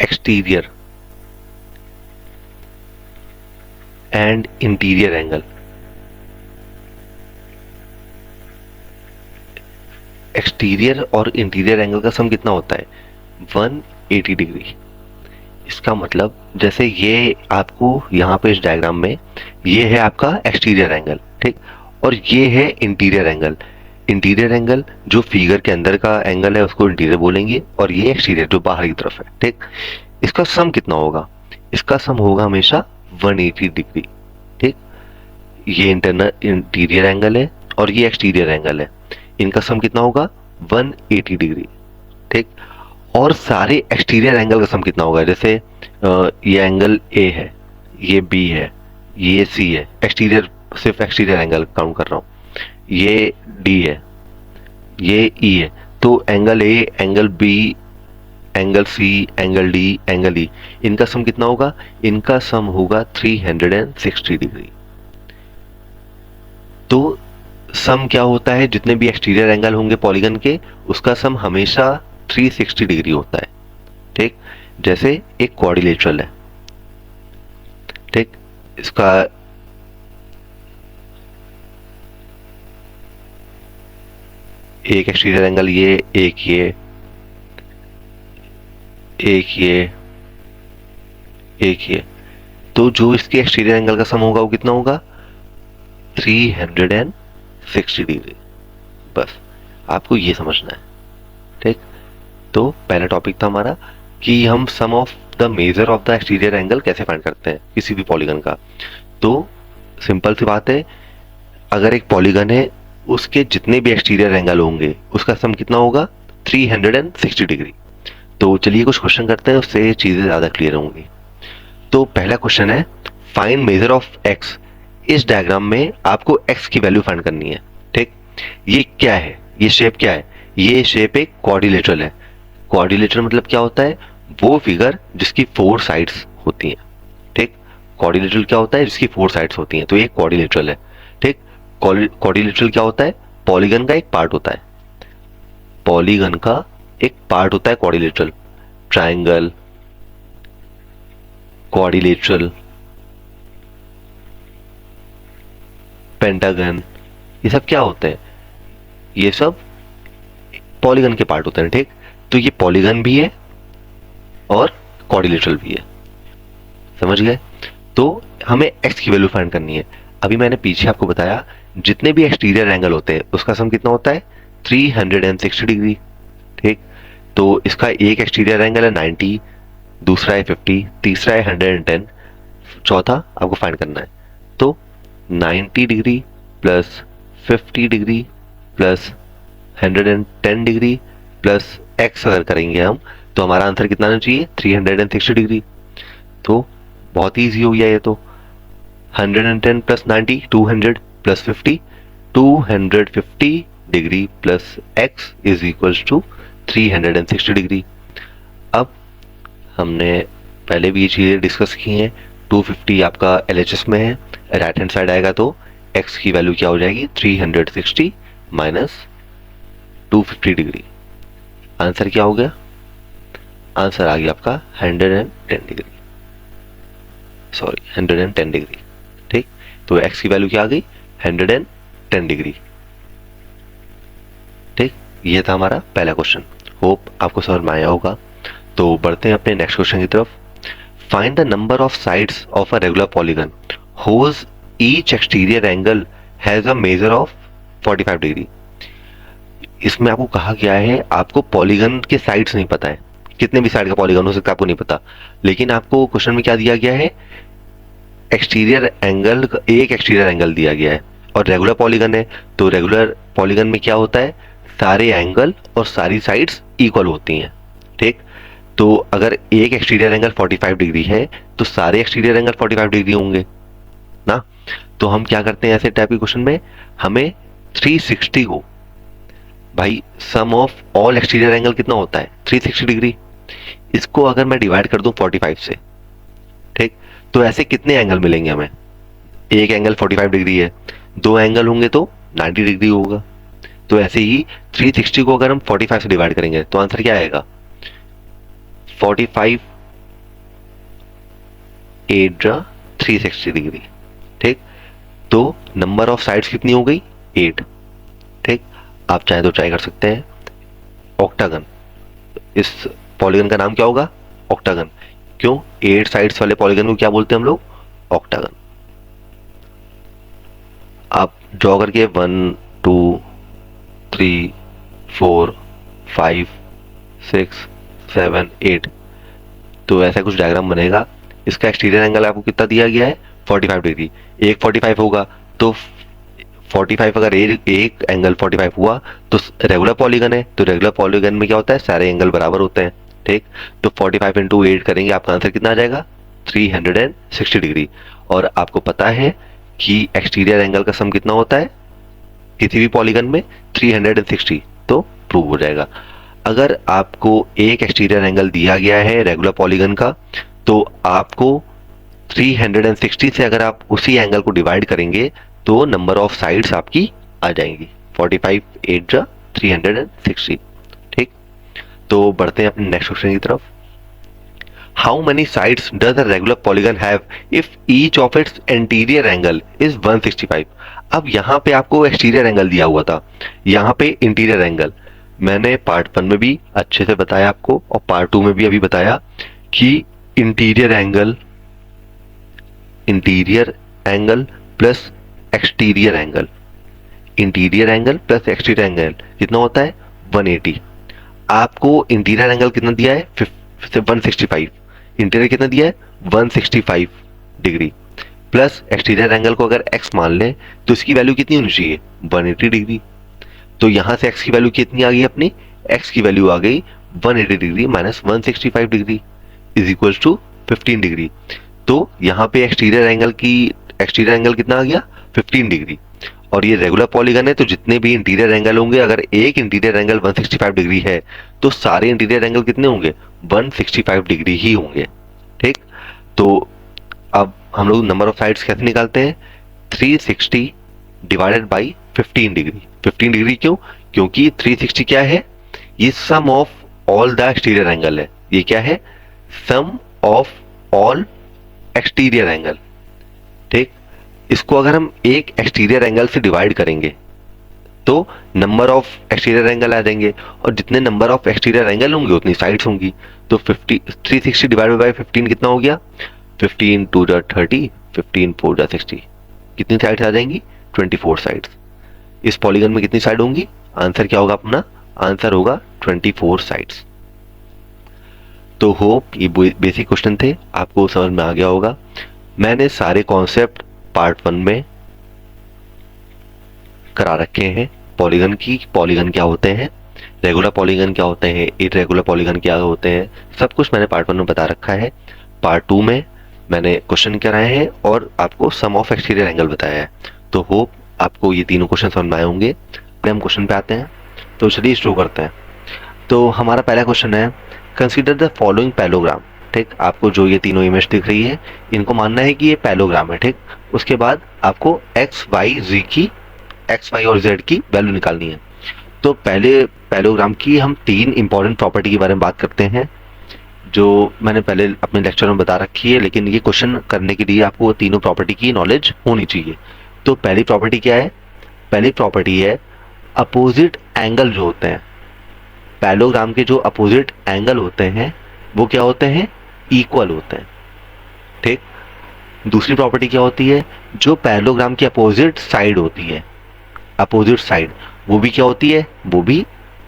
B: exterior and interior angle, exterior और इंटीरियर एंगल का सम कितना होता है 180 डिग्री। इसका मतलब जैसे ये आपको यहाँ पे इस डायग्राम में ये है आपका एक्सटीरियर एंगल, ठीक, और ये है इंटीरियर एंगल। इंटीरियर एंगल जो फिगर के अंदर का एंगल है उसको इंटीरियर बोलेंगे, और ये एक्सटीरियर जो बाहर की तरफ है। ठीक, इसका सम कितना होगा, इसका सम होगा हमेशा 180 डिग्री। ठीक, ये इंटीरियर एंगल है और ये एक्सटीरियर एंगल है, इनका सम कितना होगा 180 डिग्री। ठीक, और सारे एक्सटीरियर एंगल का सम कितना होगा, जैसे ये एंगल ए है, ये बी है, ये सी है, एक्सटीरियर सिर्फ एक्सटीरियर एंगल काउंट कर रहा हूँ, ये डी है, ये ई है। तो angle A, angle B, angle C, angle D, angle E, इनका सम कितना होगा, इनका सम होगा 360 डिग्री। तो सम क्या होता है, जितने भी एक्सटीरियर एंगल होंगे पॉलीगन के उसका सम हमेशा 360 डिग्री होता है। ठीक, जैसे एक क्वाड्रिलेटरल है, ठीक, इसका एक एक्सटीरियर एंगल ये, एक ये, एक ये, एक ये, तो जो इसके एक्सटीरियर एंगल का सम होगा वो कितना होगा 360 डिग्री। बस आपको ये समझना है। ठीक, तो पहला टॉपिक था हमारा कि हम sum of the measure of the exterior angle कैसे फाइंड करते हैं किसी भी पॉलीगन का। तो सिंपल सी बात है, अगर एक पॉलीगन है उसके जितने भी एक्सटीरियर एंगल होंगे उसका सम कितना होगा 360 डिग्री। तो चलिए कुछ क्वेश्चन करते हैं, उससे चीज़ें ज़्यादा क्लियर होंगी। तो पहला क्वेश्चन है फाइंड मेजर ऑफ एक्स। इस डायग्राम में आपको एक्स की वैल्यू फाइंड करनी है। ठीक, ये क्या है, ये शेप क्या है, ये शेप एक क्वाड्रिलेटरल है। क्वाड्रिलेटरल मतलब क्या होता है, वो फिगर जिसकी 4 साइड्स होती हैं। ठीक, क्वाड्रिलेटरल क्या होता है, जिसकी 4 साइड्स होती हैं, तो ये क्वाड्रिलेटरल है। ठीक, क्वाड्रिलेटरल क्या होता है, पॉलीगन का एक पार्ट होता है। पॉलीगन का एक पार्ट होता है क्वाड्रिलेटरल। ट्रायंगल, क्वाड्रिलेटरल, पेंटागन, ये सब क्या होते हैं, ये सब पॉलीगन के पार्ट होते हैं। ठीक, तो ये पॉलीगन भी है और क्वाड्रिलेटरल भी है। समझ गए? तो हमें एक्स की वैल्यू फाइंड करनी है। अभी मैंने पीछे आपको बताया जितने भी एक्सटीरियर एंगल होते हैं उसका सम कितना होता है 360 डिग्री। ठीक, तो इसका एक एक्सटीरियर एंगल है 90, दूसरा है 50, तीसरा है 110, चौथा आपको फाइंड करना है। तो 90 degree plus 50 degree plus 110 degree plus x अगर करेंगे हम तो हमारा आंसर कितना आना चाहिए 360 डिग्री। तो बहुत ईजी हो गया ये तो। 110 plus 90 200 plus 50 250 degree plus x is equals to 360 degree. अब हमने पहले भी ये चीज़ें डिस्कस की हैं। 250 आपका LHS में है, राइट हैंड साइड आएगा तो x की वैल्यू क्या हो जाएगी 360 माइनस 250 डिग्री। आंसर क्या हो गया, आंसर आ गया आपका 110 डिग्री, सॉरी 110 डिग्री। ठीक, तो x की वैल्यू क्या आ गई 110 डिग्री। ठीक, ये था हमारा पहला क्वेश्चन। होप आपको समझ में आया होगा। तो बढ़ते हैं अपने नेक्स्ट क्वेश्चन की तरफ। Find the number of sides of a regular polygon whose each exterior angle has a measure of 45 degree. इसमें आपको कहा गया है आपको पॉलीगन के साइड्स नहीं पता है, कितने भी साइड का पॉलीगन हो सकता है आपको नहीं पता, लेकिन आपको क्वेश्चन में क्या दिया गया है एक्सटीरियर एंगल, एक एक्सटीरियर एंगल दिया गया है और रेगुलर पॉलीगन है। तो रेगुलर पॉलीगन में क्या होता है, सारे एंगल और सारी साइड्स इक्वल होती हैं। ठीक, तो अगर एक एक्सटीरियर एंगल 45 डिग्री है तो सारे एक्सटीरियर एंगल 45 डिग्री होंगे ना। तो हम क्या करते हैं ऐसे टाइप के क्वेश्चन में, हमें 360 को, भाई सम ऑफ ऑल एक्सटीरियर एंगल कितना होता है 360 डिग्री, इसको अगर मैं डिवाइड कर दूं 45 से, ठीक, तो ऐसे कितने एंगल मिलेंगे हमें, एक एंगल 45 डिग्री है, दो एंगल होंगे तो 90 डिग्री होगा। तो ऐसे ही 360 को अगर हम 45 से डिवाइड करेंगे तो आंसर क्या आएगा 45 8 360 डिग्री। ठीक, तो नंबर ऑफ साइड्स कितनी हो गई 8। ठीक, आप चाहे तो ट्राई कर सकते हैं। ऑक्टागन, इस पॉलीगन का नाम क्या होगा ऑक्टागन। क्यों, 8 साइड्स वाले पॉलीगन को क्या बोलते हैं हम लोग ऑक्टागन। आप ड्रॉ करके 1 2 3 4 5 6 7 8, तो ऐसा कुछ डायग्राम बनेगा। इसका एक्सटीरियर एंगल आपको कितना दिया गया है 45 डिग्री, एक 45 होगा तो 45 अगर एक एंगल 45 हुआ तो रेगुलर पॉलीगन है, तो रेगुलर पॉलीगन में क्या होता है सारे एंगल बराबर होते हैं। ठीक, तो 45 इंटू 8 करेंगे आपका आंसर कितना आ जाएगा 360 डिग्री। और आपको पता है कि एक्सटीरियर एंगल का सम कितना होता है किसी भी पॉलीगन में 360, तो प्रूव हो जाएगा। अगर आपको एक एक्सटीरियर एंगल दिया गया है रेगुलर पॉलीगन का तो आपको 360 से अगर आप उसी एंगल को डिवाइड करेंगे तो नंबर ऑफ साइड्स आपकी आ जाएंगी 45 8 360। ठीक, तो बढ़ते हैं अपने नेक्स्ट क्वेश्चन की तरफ। How many sides does a regular polygon have if each of its interior angle is 165। अब यहाँ पे आपको एक्सटीरियर एंगल दिया हुआ था, यहाँ पे इंटीरियर एंगल मैंने पार्ट 1 में भी अच्छे से बताया आपको और पार्ट 2 में भी अभी बताया कि interior angle plus exterior angle, interior angle plus exterior angle कितना होता है 180। आपको इंटीरियर एंगल कितना दिया है 165, इंटीरियर कितना दिया है 165 डिग्री, प्लस एक्सटीरियर एंगल को अगर x मान लें तो इसकी वैल्यू कितनी होनी चाहिए 180 डिग्री। तो यहां से x की वैल्यू कितनी आ गई अपनी, x की वैल्यू आ गई 180 degree minus 165 degree is equal to 15 degree. तो यहाँ पे एक्सटीरियर एंगल कितना आ गया 15 डिग्री, और ये रेगुलर पॉलीगन है तो जितने भी इंटीरियर एंगल होंगे, अगर एक इंटीरियर एंगल 165 डिग्री है तो सारे इंटीरियर एंगल कितने होंगे 165 डिग्री ही होंगे। ठीक, तो अब हम लोग नंबर ऑफ साइड्स कैसे निकालते हैं, 360 डिवाइडेड बाई 15 डिग्री। 15 डिग्री क्यों, क्योंकि 360 क्या है, ये sum of all the exterior angle है। ये क्या है, sum of all exterior angle. ठीक, इसको अगर हम एक एक्सटीरियर एंगल से डिवाइड करेंगे तो नंबर ऑफ एक्सटीरियर एंगल आ जाएंगे, और जितने नंबर ऑफ एक्सटीरियर एंगल होंगे उतनी साइड्स होंगी। तो 360 डिवाइडेड बाई 15 कितना हो गया, 15 2 30, 15 4 60, कितनी साइड्स आ जाएंगी 24 साइड्स। इस पॉलीगन में कितनी साइड होंगी, आंसर क्या होगा अपना, आंसर होगा 24 साइड्स। तो होप ये बेसिक क्वेश्चन थे, आपको समझ में आ गया होगा। मैंने सारे कॉन्सेप्ट पार्ट 1 में करा रखे हैं। पॉलीगन क्या होते हैं, रेगुलर पॉलीगन क्या होते हैं, इरेगुलर पॉलीगन क्या होते हैं, सब कुछ मैंने पार्ट 1 में बता रखा है। पार्ट 2 में मैंने क्वेश्चन कराए हैं और आपको सम ऑफ एक्सटीरियर एंगल बताया है। तो होप आपको ये तीनों क्वेश्चन समझ में आए होंगे। हम क्वेश्चन पे आते हैं, तो चलिए शुरू करते हैं। तो हमारा पहला क्वेश्चन है, कंसीडर द फॉलोइंग पैलोग्राम। ठीक, आपको जो ये तीनों इमेज दिख रही है इनको मानना है कि ये पैलोग्राम है। ठीक, उसके बाद आपको एक्स वाई और जेड की वैल्यू निकालनी है। तो पहले पैलोग्राम की हम 3 इंपॉर्टेंट प्रॉपर्टी के बारे में बात करते हैं, जो मैंने पहले अपने लेक्चर में बता रखी है, लेकिन ये क्वेश्चन करने के लिए आपको तीनों प्रॉपर्टी की नॉलेज होनी चाहिए। तो पहली प्रॉपर्टी क्या है, पहली प्रॉपर्टी है अपोजिट एंगल जो होते हैं, पैलोग्राम के जो अपोजिट एंगल होते हैं वो क्या होते हैं, इक्वल होते हैं। ठीक, दूसरी प्रॉपर्टी क्या होती है, जो पैलोग्राम की अपोजिट साइड होती है, अपोजिट साइड वो भी क्या होती है, वो भी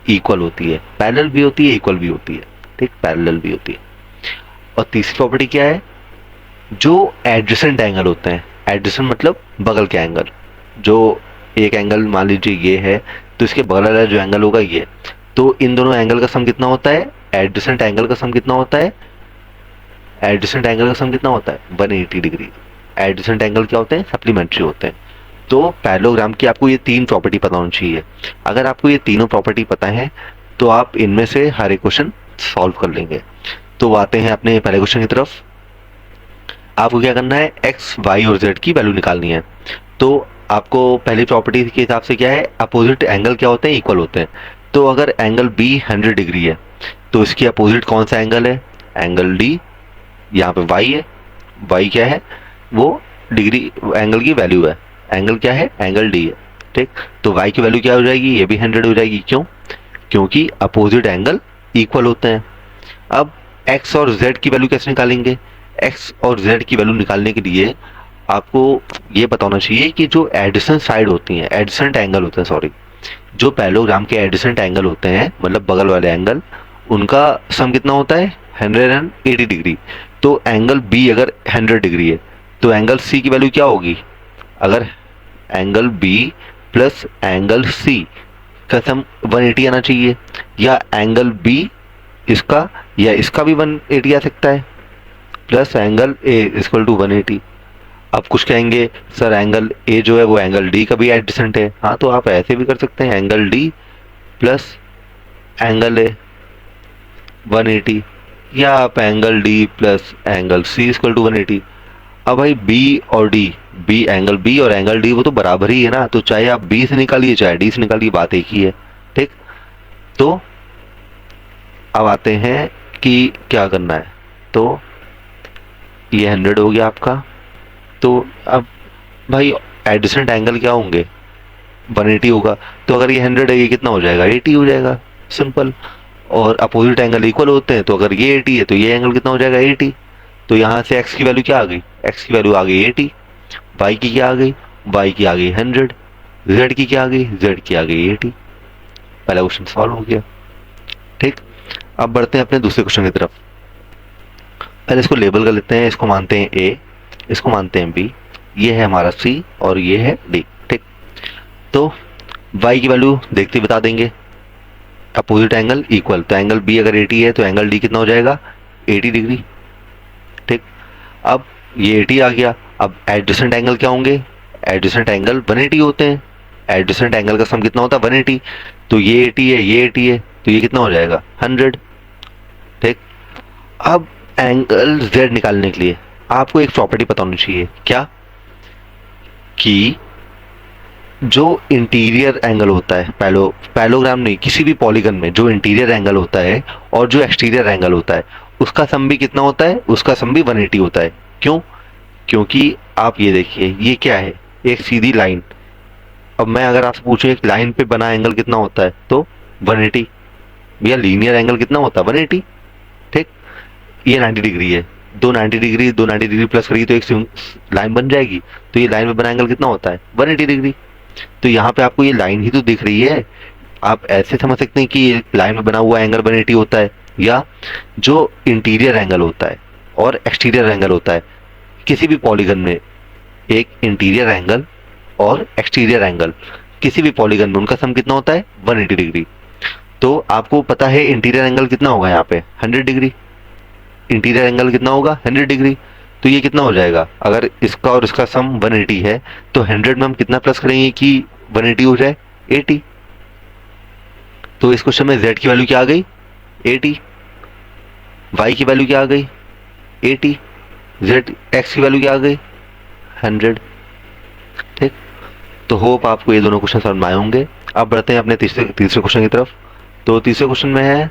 B: इक्वल होती है, पैरेलल भी होती है, इक्वल भी होती है। ठीक, पैरेलल भी होती है। और तीसरी प्रॉपर्टी क्या है, जो एडजेसेंट एंगल होते हैं, एडजेसेंट मतलब बगल के एंगल, जो एक एंगल मान लीजिए ये है तो इसके बगल वाला जो एंगल होगा ये, तो इन दोनों एंगल का सम कितना होता है, एडजेसेंट एंगल का सम कितना होता है, एडजेसेंट एंगल का सम कितना होता है 180 डिग्री। एडजेसेंट एंगल क्या होते हैं, सप्लीमेंट्री होते हैं। तो पैरेललोग्राम की आपको ये 3 प्रॉपर्टी पता होनी चाहिए। अगर आपको ये तीनों प्रॉपर्टी पता है तो आप इनमें से हर एक क्वेश्चन सॉल्व कर लेंगे। तो आते हैं अपने पहले क्वेश्चन की तरफ। आपको क्या करना है, एक्स वाई और जेड की वैल्यू निकालनी है। तो आपको पहली प्रॉपर्टी के हिसाब से क्या है, अपोजिट एंगल क्या होते हैं, इक्वल होते हैं। तो अगर एंगल बी 100 डिग्री है तो इसकी अपोजिट कौन सा एंगल है, एंगल डी। यहाँ पे वाई है, वाई क्या है, वो डिग्री एंगल की वैल्यू है, एंगल क्या है, एंगल डी है। ठीक, तो वाई की वैल्यू क्या हो जाएगी, ये भी 100 हो जाएगी। क्यों, क्योंकि अपोजिट एंगल इक्वल होते हैं। अब एक्स और जेड की वैल्यू कैसे निकालेंगे, एक्स और जेड की वैल्यू निकालने के लिए आपको ये बताना चाहिए कि जो एडिसेंट साइड होती हैं, एडिसेंट एंगल होते हैं, सॉरी, जो पैरेललोग्राम के एडिसेंट एंगल होते हैं मतलब बगल वाले एंगल, उनका सम कितना होता है 180 डिग्री। तो एंगल बी अगर 100 डिग्री है तो एंगल सी की वैल्यू क्या होगी, अगर angle B plus angle C का सम 180 आना चाहिए, या एंगल बी इसका या इसका भी 180 आ सकता है, plus angle A equal to 180। अब कुछ कहेंगे सर एंगल ए जो है वो एंगल डी का भी एडजेसेंट है। हाँ, तो आप ऐसे भी कर सकते हैं, angle D plus angle A 180, या आप angle D plus angle C equal to 180। अब भाई बी और डी, बी एंगल बी और एंगल डी वो तो बराबर ही है ना, तो चाहे आप बी से निकालिए चाहे डी से निकालिए, बात एक ही है। ठीक, तो अब आते हैं कि क्या करना है। तो ये 100 हो गया आपका। तो अब भाई एडजेसेंट एंगल क्या होंगे, 180 होगा। तो अगर ये 100 है, ये कितना हो जाएगा 80 हो जाएगा, सिंपल। और अपोजिट एंगल इक्वल होते हैं, तो अगर ये 80 है तो ये एंगल कितना हो जाएगा 80। तो यहाँ से x की वैल्यू क्या आ गई, x की वैल्यू आ गई 80, y की क्या आ गई, y की आ गई 100, z की क्या आ गई, z की आ गई 80। पहला क्वेश्चन सॉल्व हो गया। ठीक, अब बढ़ते हैं अपने दूसरे क्वेश्चन की तरफ। पहले इसको लेबल कर लेते हैं, इसको मानते हैं ए, इसको मानते हैं बी, ये है हमारा सी और ये है डी। ठीक, तो y की वैल्यू देखते ही बता देंगे। अपोजिट एंगल इक्वल, तो एंगल बी अगर 80 है तो एंगल डी कितना हो जाएगा 80 डिग्री। ठीक, अब ये 80 आ गया। अब एडजेसेंट एंगल क्या होंगे, एडजेसेंट एंगल 180 होते हैं। एडजेसेंट एंगल का सम कितना होता है 180, तो ये 80 है ये 80 है, तो ये कितना हो जाएगा 100। ठीक, अब एंगल z निकालने के लिए आपको एक प्रॉपर्टी पता होनी चाहिए, क्या कि जो इंटीरियर एंगल होता है, पैलोग्राम नहीं, किसी भी पॉलीगन में जो इंटीरियर एंगल होता है और जो एक्सटीरियर एंगल होता है उसका सम भी कितना होता है, उसका सम भी 180 होता है। क्यों, क्योंकि आप ये देखिए ये क्या है, एक सीधी लाइन। अब मैं अगर आपसे पूछूं एक लाइन पे बना एंगल कितना होता है तो 180, भैया लीनियर एंगल कितना होता है 180। ठीक, ये 90 डिग्री है, दो 90 डिग्री प्लस करिए तो एक लाइन बन जाएगी, तो ये लाइन पे बना एंगल कितना होता है 180 डिग्री। तो यहाँ पे आपको ये लाइन ही तो दिख रही है, आप ऐसे समझ सकते हैं कि लाइन में बना हुआ एंगल 180 होता है, या जो इंटीरियर एंगल होता है और एक्सटीरियर एंगल होता है किसी भी पॉलीगन में, एक इंटीरियर एंगल और एक्सटीरियर एंगल किसी भी पॉलीगन में उनका सम कितना होता है 180 डिग्री। तो आपको पता है इंटीरियर एंगल कितना होगा यहाँ पे 100 डिग्री, इंटीरियर एंगल कितना होगा 100 डिग्री। तो ये कितना हो जाएगा, अगर इसका और इसका सम 180 है तो 100 में हम कितना प्लस करेंगे कि 180 हो जाए 80। तो इस क्वेश्चन में z की वैल्यू क्या आ गई 80, y की वैल्यू क्या आ गई 80, x की वैल्यू क्या आ गई 100। ठीक, तो होप आपको ये दोनों क्वेश्चन समझ में आए होंगे। अब बढ़ते हैं अपने तीसरे क्वेश्चन की तरफ। तो तीसरे क्वेश्चन में है,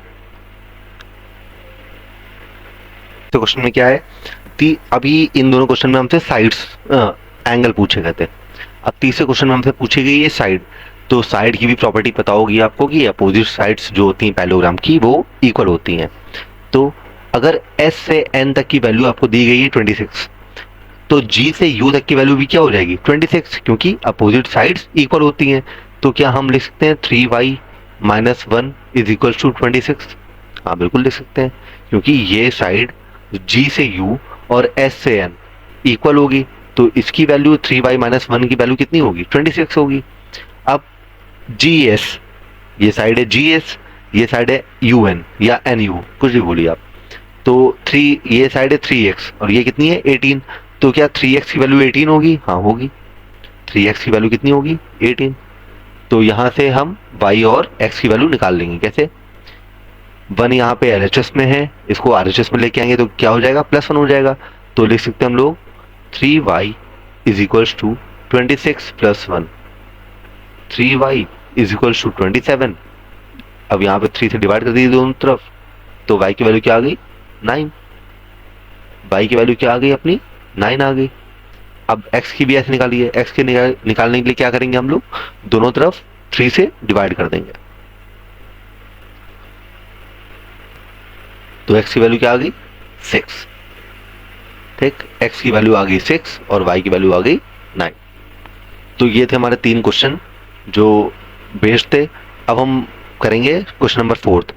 B: तो क्वेश्चन में क्या है, अभी इन दोनों क्वेश्चन में हमसे साइड्स एंगल पूछे गए थे। अब तीसरे क्वेश्चन में हमसे पूछी गई है साइड, तो साइड की भी प्रॉपर्टी पता होगी आपको कि अपोजिट साइड्स जो होती हैं पैलोग्राम की वो इक्वल होती हैं। तो अगर s से n तक की वैल्यू आपको दी गई है 26, तो g से u तक की वैल्यू भी क्या हो जाएगी 26, क्योंकि अपोजिट साइड्स इक्वल होती हैं। तो क्या हम लिख सकते हैं 3y minus 1 is equal to 26? हाँ बिल्कुल लिख सकते हैं, क्योंकि ये साइड g से u और s से n इक्वल होगी, तो इसकी वैल्यू 3y माइनस 1 की वैल्यू कितनी होगी 26 होगी। अब GS, ये साइड है GS, ये साइड है UN या NU, कुछ भी बोलिए आप। तो 3, ये साइड है 3x और ये कितनी है 18, तो क्या 3x की वैल्यू 18 होगी? हाँ होगी, 3x की वैल्यू कितनी होगी 18। तो यहाँ से हम y और x की वैल्यू निकाल लेंगे, कैसे, 1 यहाँ पे LHS में है, इसको RHS में लेके आएंगे तो क्या हो जाएगा +1 हो जाएगा। तो लिख सकते हैं हम लोग 3y is equals to 26 plus 1, 3y is equals to 27। अब यहाँ पे 3 से डिवाइड कर दीजिए दोनों तरफ, तो y की वैल्यू क्या आ गई 9, y की वैल्यू क्या आ गई अपनी 9 आ गई। अब x की भी ऐसे निकालिए, x के निकालने के लिए क्या करेंगे हम लोग, दोनों तरफ 3 से डिवाइड कर देंगे, तो x की वैल्यू क्या आ गई 6। ठीक, x की वैल्यू आ गई 6 और y की वैल्यू आ गई 9। तो ये थे हमारे 3 क्वेश्चन जो बेस्ड थे। अब हम करेंगे क्वेश्चन नंबर 4।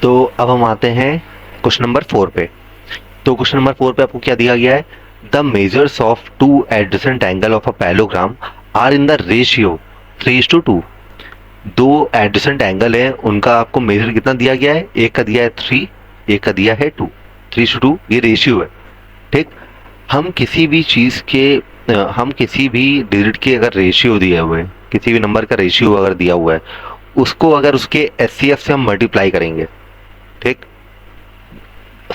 B: तो अब हम आते हैं क्वेश्चन नंबर 4 पे। तो क्वेश्चन नंबर 4 पे आपको क्या दिया गया है, the measures of 2 adjacent angle of a parallelogram are in the ratio 3:2। 2 adjacent angle है, उनका आपको मेजर कितना दिया गया है, एक का दिया है 3, एक का दिया है 2, 3:2 ये रेशियो है। ठीक, हम किसी भी चीज़ के, हम किसी भी डिजिट के अगर रेशियो दिए हुए हैं, किसी भी नंबर का रेशियो अगर दिया हुआ है, उसको अगर उसके HCF से हम मल्टीप्लाई करेंगे, ठीक,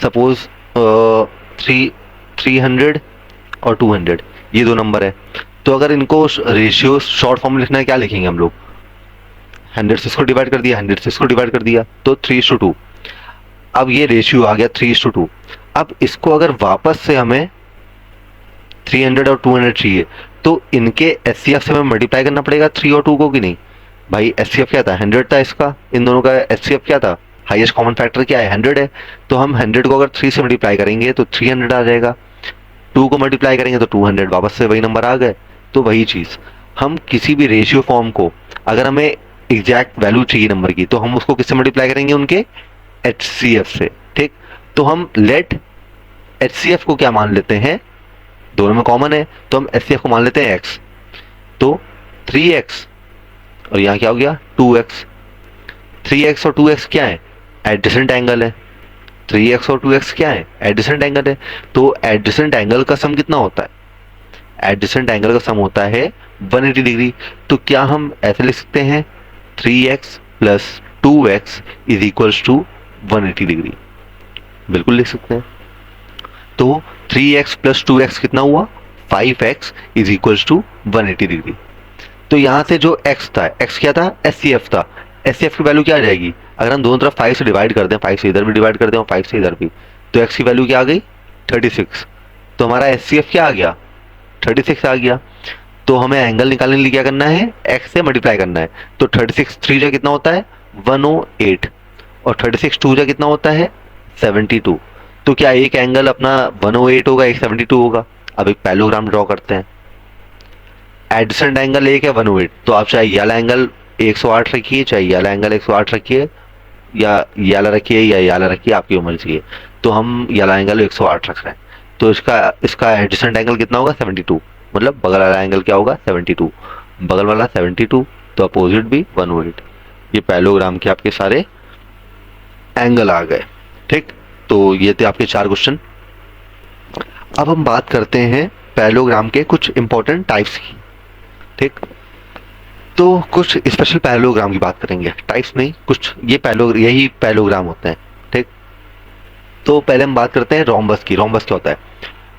B: सपोज 300 और 200 ये 2 नंबर है, तो अगर इनको रेशियो शॉर्ट फॉर्म में लिखना है, क्या लिखेंगे हम लोग, 100 से इसको डिवाइड कर दिया, 100 से इसको डिवाइड कर दिया, तो 3:2। अब ये रेशियो आ गया 3:2। अब इसको अगर वापस से हमें 300 और 200 चाहिए, तो इनके HCF से हमें मल्टीप्लाई करना पड़ेगा 3 और 2 को, कि नहीं भाई, HCF क्या था 100 था इसका, इन दोनों का HCF क्या था, हाईएस्ट कॉमन फैक्टर क्या है 100 है, तो हम 100 को अगर 3 से मल्टीप्लाई करेंगे तो 300 आ जाएगा, 2 को मल्टीप्लाई करेंगे तो 200, वापस से वही नंबर आ गए। तो वही चीज़, हम किसी भी रेशियो फॉर्म को अगर हमें एग्जैक्ट वैल्यू चाहिए नंबर की, तो हम उसको किससे मल्टीप्लाई करेंगे, उनके HCF से, ठीक। तो हम लेट HCF को क्या मान लेते हैं, दोनों में कॉमन है, तो हम HCF को मान लेते हैं x। तो 3x और यहाँ क्या हो गया 2x। 3x और 2x क्या है, एडजेसेंट एंगल है। 3x और 2x क्या है, एडजेसेंट एंगल है। तो एडजेसेंट एंगल का सम कितना होता है, एडजेसेंट एंगल का सम होता है 180 डिग्री। तो क्या हम ऐसे लिख सकते हैं 3x plus 2x is equals to 180 degree, बिल्कुल लिख सकते हैं। तो 3x प्लस 2x कितना हुआ, 5x is equals to 180 degree. तो यहां से जो x था, x क्या था, SCF था। SCF की वैल्यू क्या आ जाएगी, अगर हम दोनों तरफ 5 से डिवाइड कर दें, 5 से इधर भी डिवाइड कर दें और 5 से इधर भी, तो x की वैल्यू क्या आ गई 36। तो हमारा SCF क्या आ गया 36 आ गया। तो हमें एंगल निकालने के लिए क्या करना है, x से मल्टीप्लाई करना है। तो 36 3 जा कितना होता है 108 और 36 2 जा कितना होता है 72। तो क्या एक एंगल अपना 108 होगा, एक 72 होगा। अब एक पैरेललोग्राम ड्रॉ करते हैं। एडजेसेंट एंगल एक है 108, तो आप चाहे ये वाला एंगल 108 रखिए, चाहे ये वाला एंगल 108 रखिए, या ये वाला रखिए या ये वाला रखिए, आपकी मर्जी है। तो हम ये वाला एंगल 108 रख रहे हैं। तो इसका इसका एडजेसेंट एंगल कितना होगा 72, मतलब बगल वाला एंगल क्या होगा 72, बगल वाला 72, तो अपोजिट भी 108। ये पैरेललोग्राम के आपके सारे एंगल आ गए, ठीक। तो ये थे आपके 4 क्वेश्चन। अब हम बात करते हैं पैरेललोग्राम के कुछ इंपॉर्टेंट टाइप्स की, ठीक। तो कुछ स्पेशल पैरेललोग्राम की बात करेंगे, टाइप्स नहीं, कुछ ये यही पैरेललोग्राम होते हैं, ठीक। तो पहले हम बात करते हैं रोम्बस की। रोम्बस क्या होता है,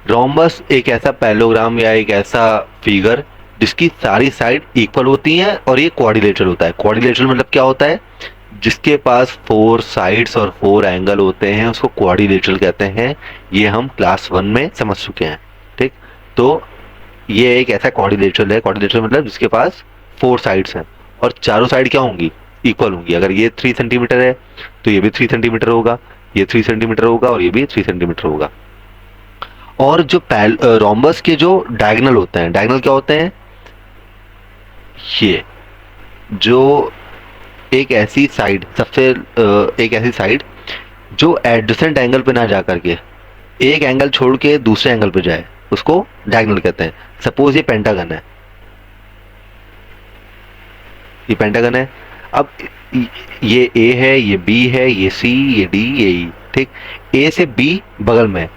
B: रोम्बस एक ऐसा पैरेललोग्राम या एक ऐसा फिगर जिसकी सारी साइड इक्वल होती हैं और ये क्वाड्रिलेटरल होता है। क्वाड्रिलेटरल मतलब क्या होता है, जिसके पास 4 साइड्स और 4 एंगल होते हैं उसको क्वाड्रिलेटरल कहते हैं। ये हम क्लास 1 में समझ चुके हैं, ठीक। तो ये एक ऐसा क्वाड्रिलेटरल है, क्वाड्रिलेटरल मतलब जिसके पास 4 साइड्स हैं और चारों साइड क्या होंगी, इक्वल होंगी। अगर ये 3 सेंटीमीटर है तो ये भी 3 सेंटीमीटर होगा, ये 3 सेंटीमीटर होगा और ये भी 3 सेंटीमीटर होगा। और जो रोम्बस के जो डायगोनल होते हैं, डायगोनल क्या होते हैं, ये जो एक ऐसी साइड सबसे एक ऐसी साइड जो एडजेसेंट एंगल पे ना जा करके एक एंगल छोड़ के दूसरे एंगल पे जाए, उसको डायगोनल कहते हैं। सपोज ये पेंटागन है, ये पेंटागन है। अब ये ए है, ये बी है, ये सी, ये डी, ये ई, ठीक। ए से बी बगल में,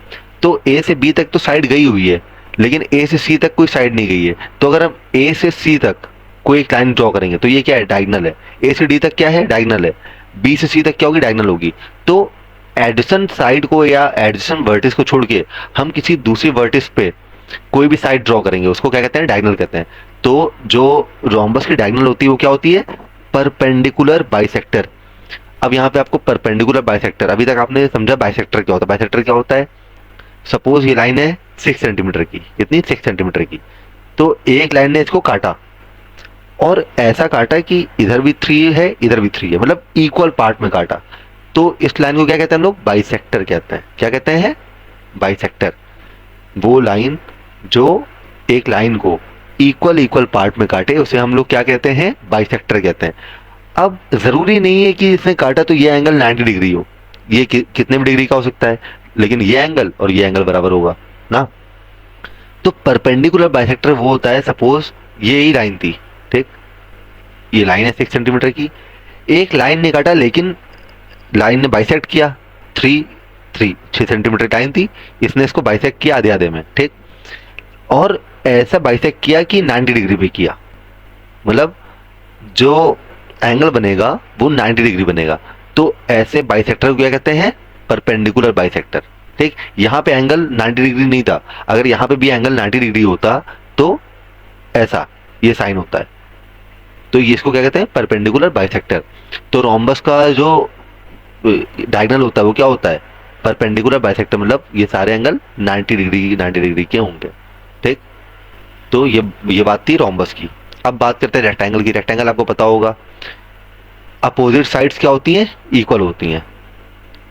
B: तो ए से बी तक तो साइड गई हुई है, लेकिन ए से सी तक कोई साइड नहीं गई है। तो अगर हम ए से सी तक कोई एक लाइन ड्रॉ करेंगे तो ये क्या है, डायगोनल है। ए से डी तक क्या है, डायगोनल है। बी से सी तक क्या होगी, डायगोनल होगी। तो एडजेसेंट साइड को या एडजेसेंट वर्टिस को छोड़ के हम किसी दूसरी वर्टिस पे कोई भी साइड ड्रॉ करेंगे उसको क्या कहते हैं, डायगोनल कहते हैं। तो जो रोम्बस की डायगोनल होती है वो क्या होती है, परपेंडिकुलर बाइसेक्टर। अब यहाँ पे आपको परपेंडिकुलर बाइसेक्टर, अभी तक आपने समझा बाइसेक्टर क्या होता है। बाइसेक्टर क्या होता है, सपोज ये लाइन है 6 सेंटीमीटर की, कितनी 6 सेंटीमीटर की। तो एक लाइन ने इसको काटा और ऐसा काटा कि इधर भी 3 है इधर भी 3 है, मतलब इक्वल पार्ट में काटा। तो इस लाइन को क्या कहते हैं हम लोग, बाइसेक्टर कहते हैं। क्या कहते हैं, बाइसेक्टर। वो लाइन जो एक लाइन को इक्वल पार्ट में काटे उसे हम लोग क्या कहते हैं, बाइसेक्टर कहते हैं। अब जरूरी नहीं है कि इसने काटा तो ये एंगल 90 डिग्री हो, ये कितने भी डिग्री का हो सकता है, लेकिन ये एंगल और ये एंगल बराबर होगा ना। तो परपेंडिकुलर बाइसेक्टर वो होता है, सपोज ये ही लाइन थी, ठीक। ये लाइन है 6 सेंटीमीटर की, एक लाइन ने काटा लेकिन लाइन ने बाइसेक्ट किया 6 सेंटीमीटर की लाइन थी, इसने इसको बाइसेक्ट किया आधे आधे में, ठीक। और ऐसा बाइसेक्ट किया कि 90 डिग्री पे किया, मतलब जो एंगल बनेगा वो 90 डिग्री बनेगा। तो ऐसे बाइसेक्टर को क्या कहते हैं, परपेंडिकुलर बाइसेक्टर, ठीक। यहाँ पे एंगल 90 डिग्री नहीं था, अगर यहाँ पे भी एंगल 90 डिग्री होता तो ऐसा ये साइन होता है। तो ये इसको क्या कहते हैं, परपेंडिकुलर बाइसेक्टर। तो रोम्बस का जो डायगोनल होता है वो क्या होता है, परपेंडिकुलर बाइसेक्टर, मतलब ये सारे एंगल 90 डिग्री के होंगे, ठीक। तो ये बात थी रोम्बस की। अब बात करते हैं रेक्टेंगल की। रेक्टेंगल आपको पता होगा, अपोजिट साइड्स क्या होती हैं, इक्वल होती हैं।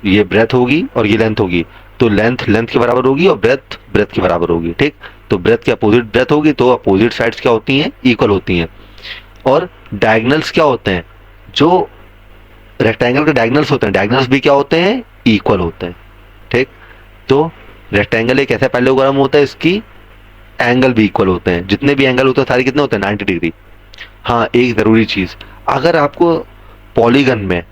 B: ये ब्रेथ होगी और ये लेंथ होगी, तो लेंथ के बराबर होगी और ब्रेथ के बराबर होगी, ठीक। तो ब्रेथ के अपोजिट ब्रेथ होगी, तो अपोजिट साइड्स क्या होती हैं, इक्वल होती हैं। और डायगोनल्स क्या होते हैं, जो रेक्टेंगल के डायगोनल्स होते हैं, डायगोनल्स भी क्या होते हैं, इक्वल होते हैं, ठीक। तो रेक्टेंगल एक ऐसा पैरेललोग्राम होता है, इसकी एंगल भी इक्वल होते हैं, जितने भी एंगल होते हैं सारे कितने होते हैं, 90 डिग्री। हाँ, एक जरूरी चीज, अगर आपको पॉलीगन में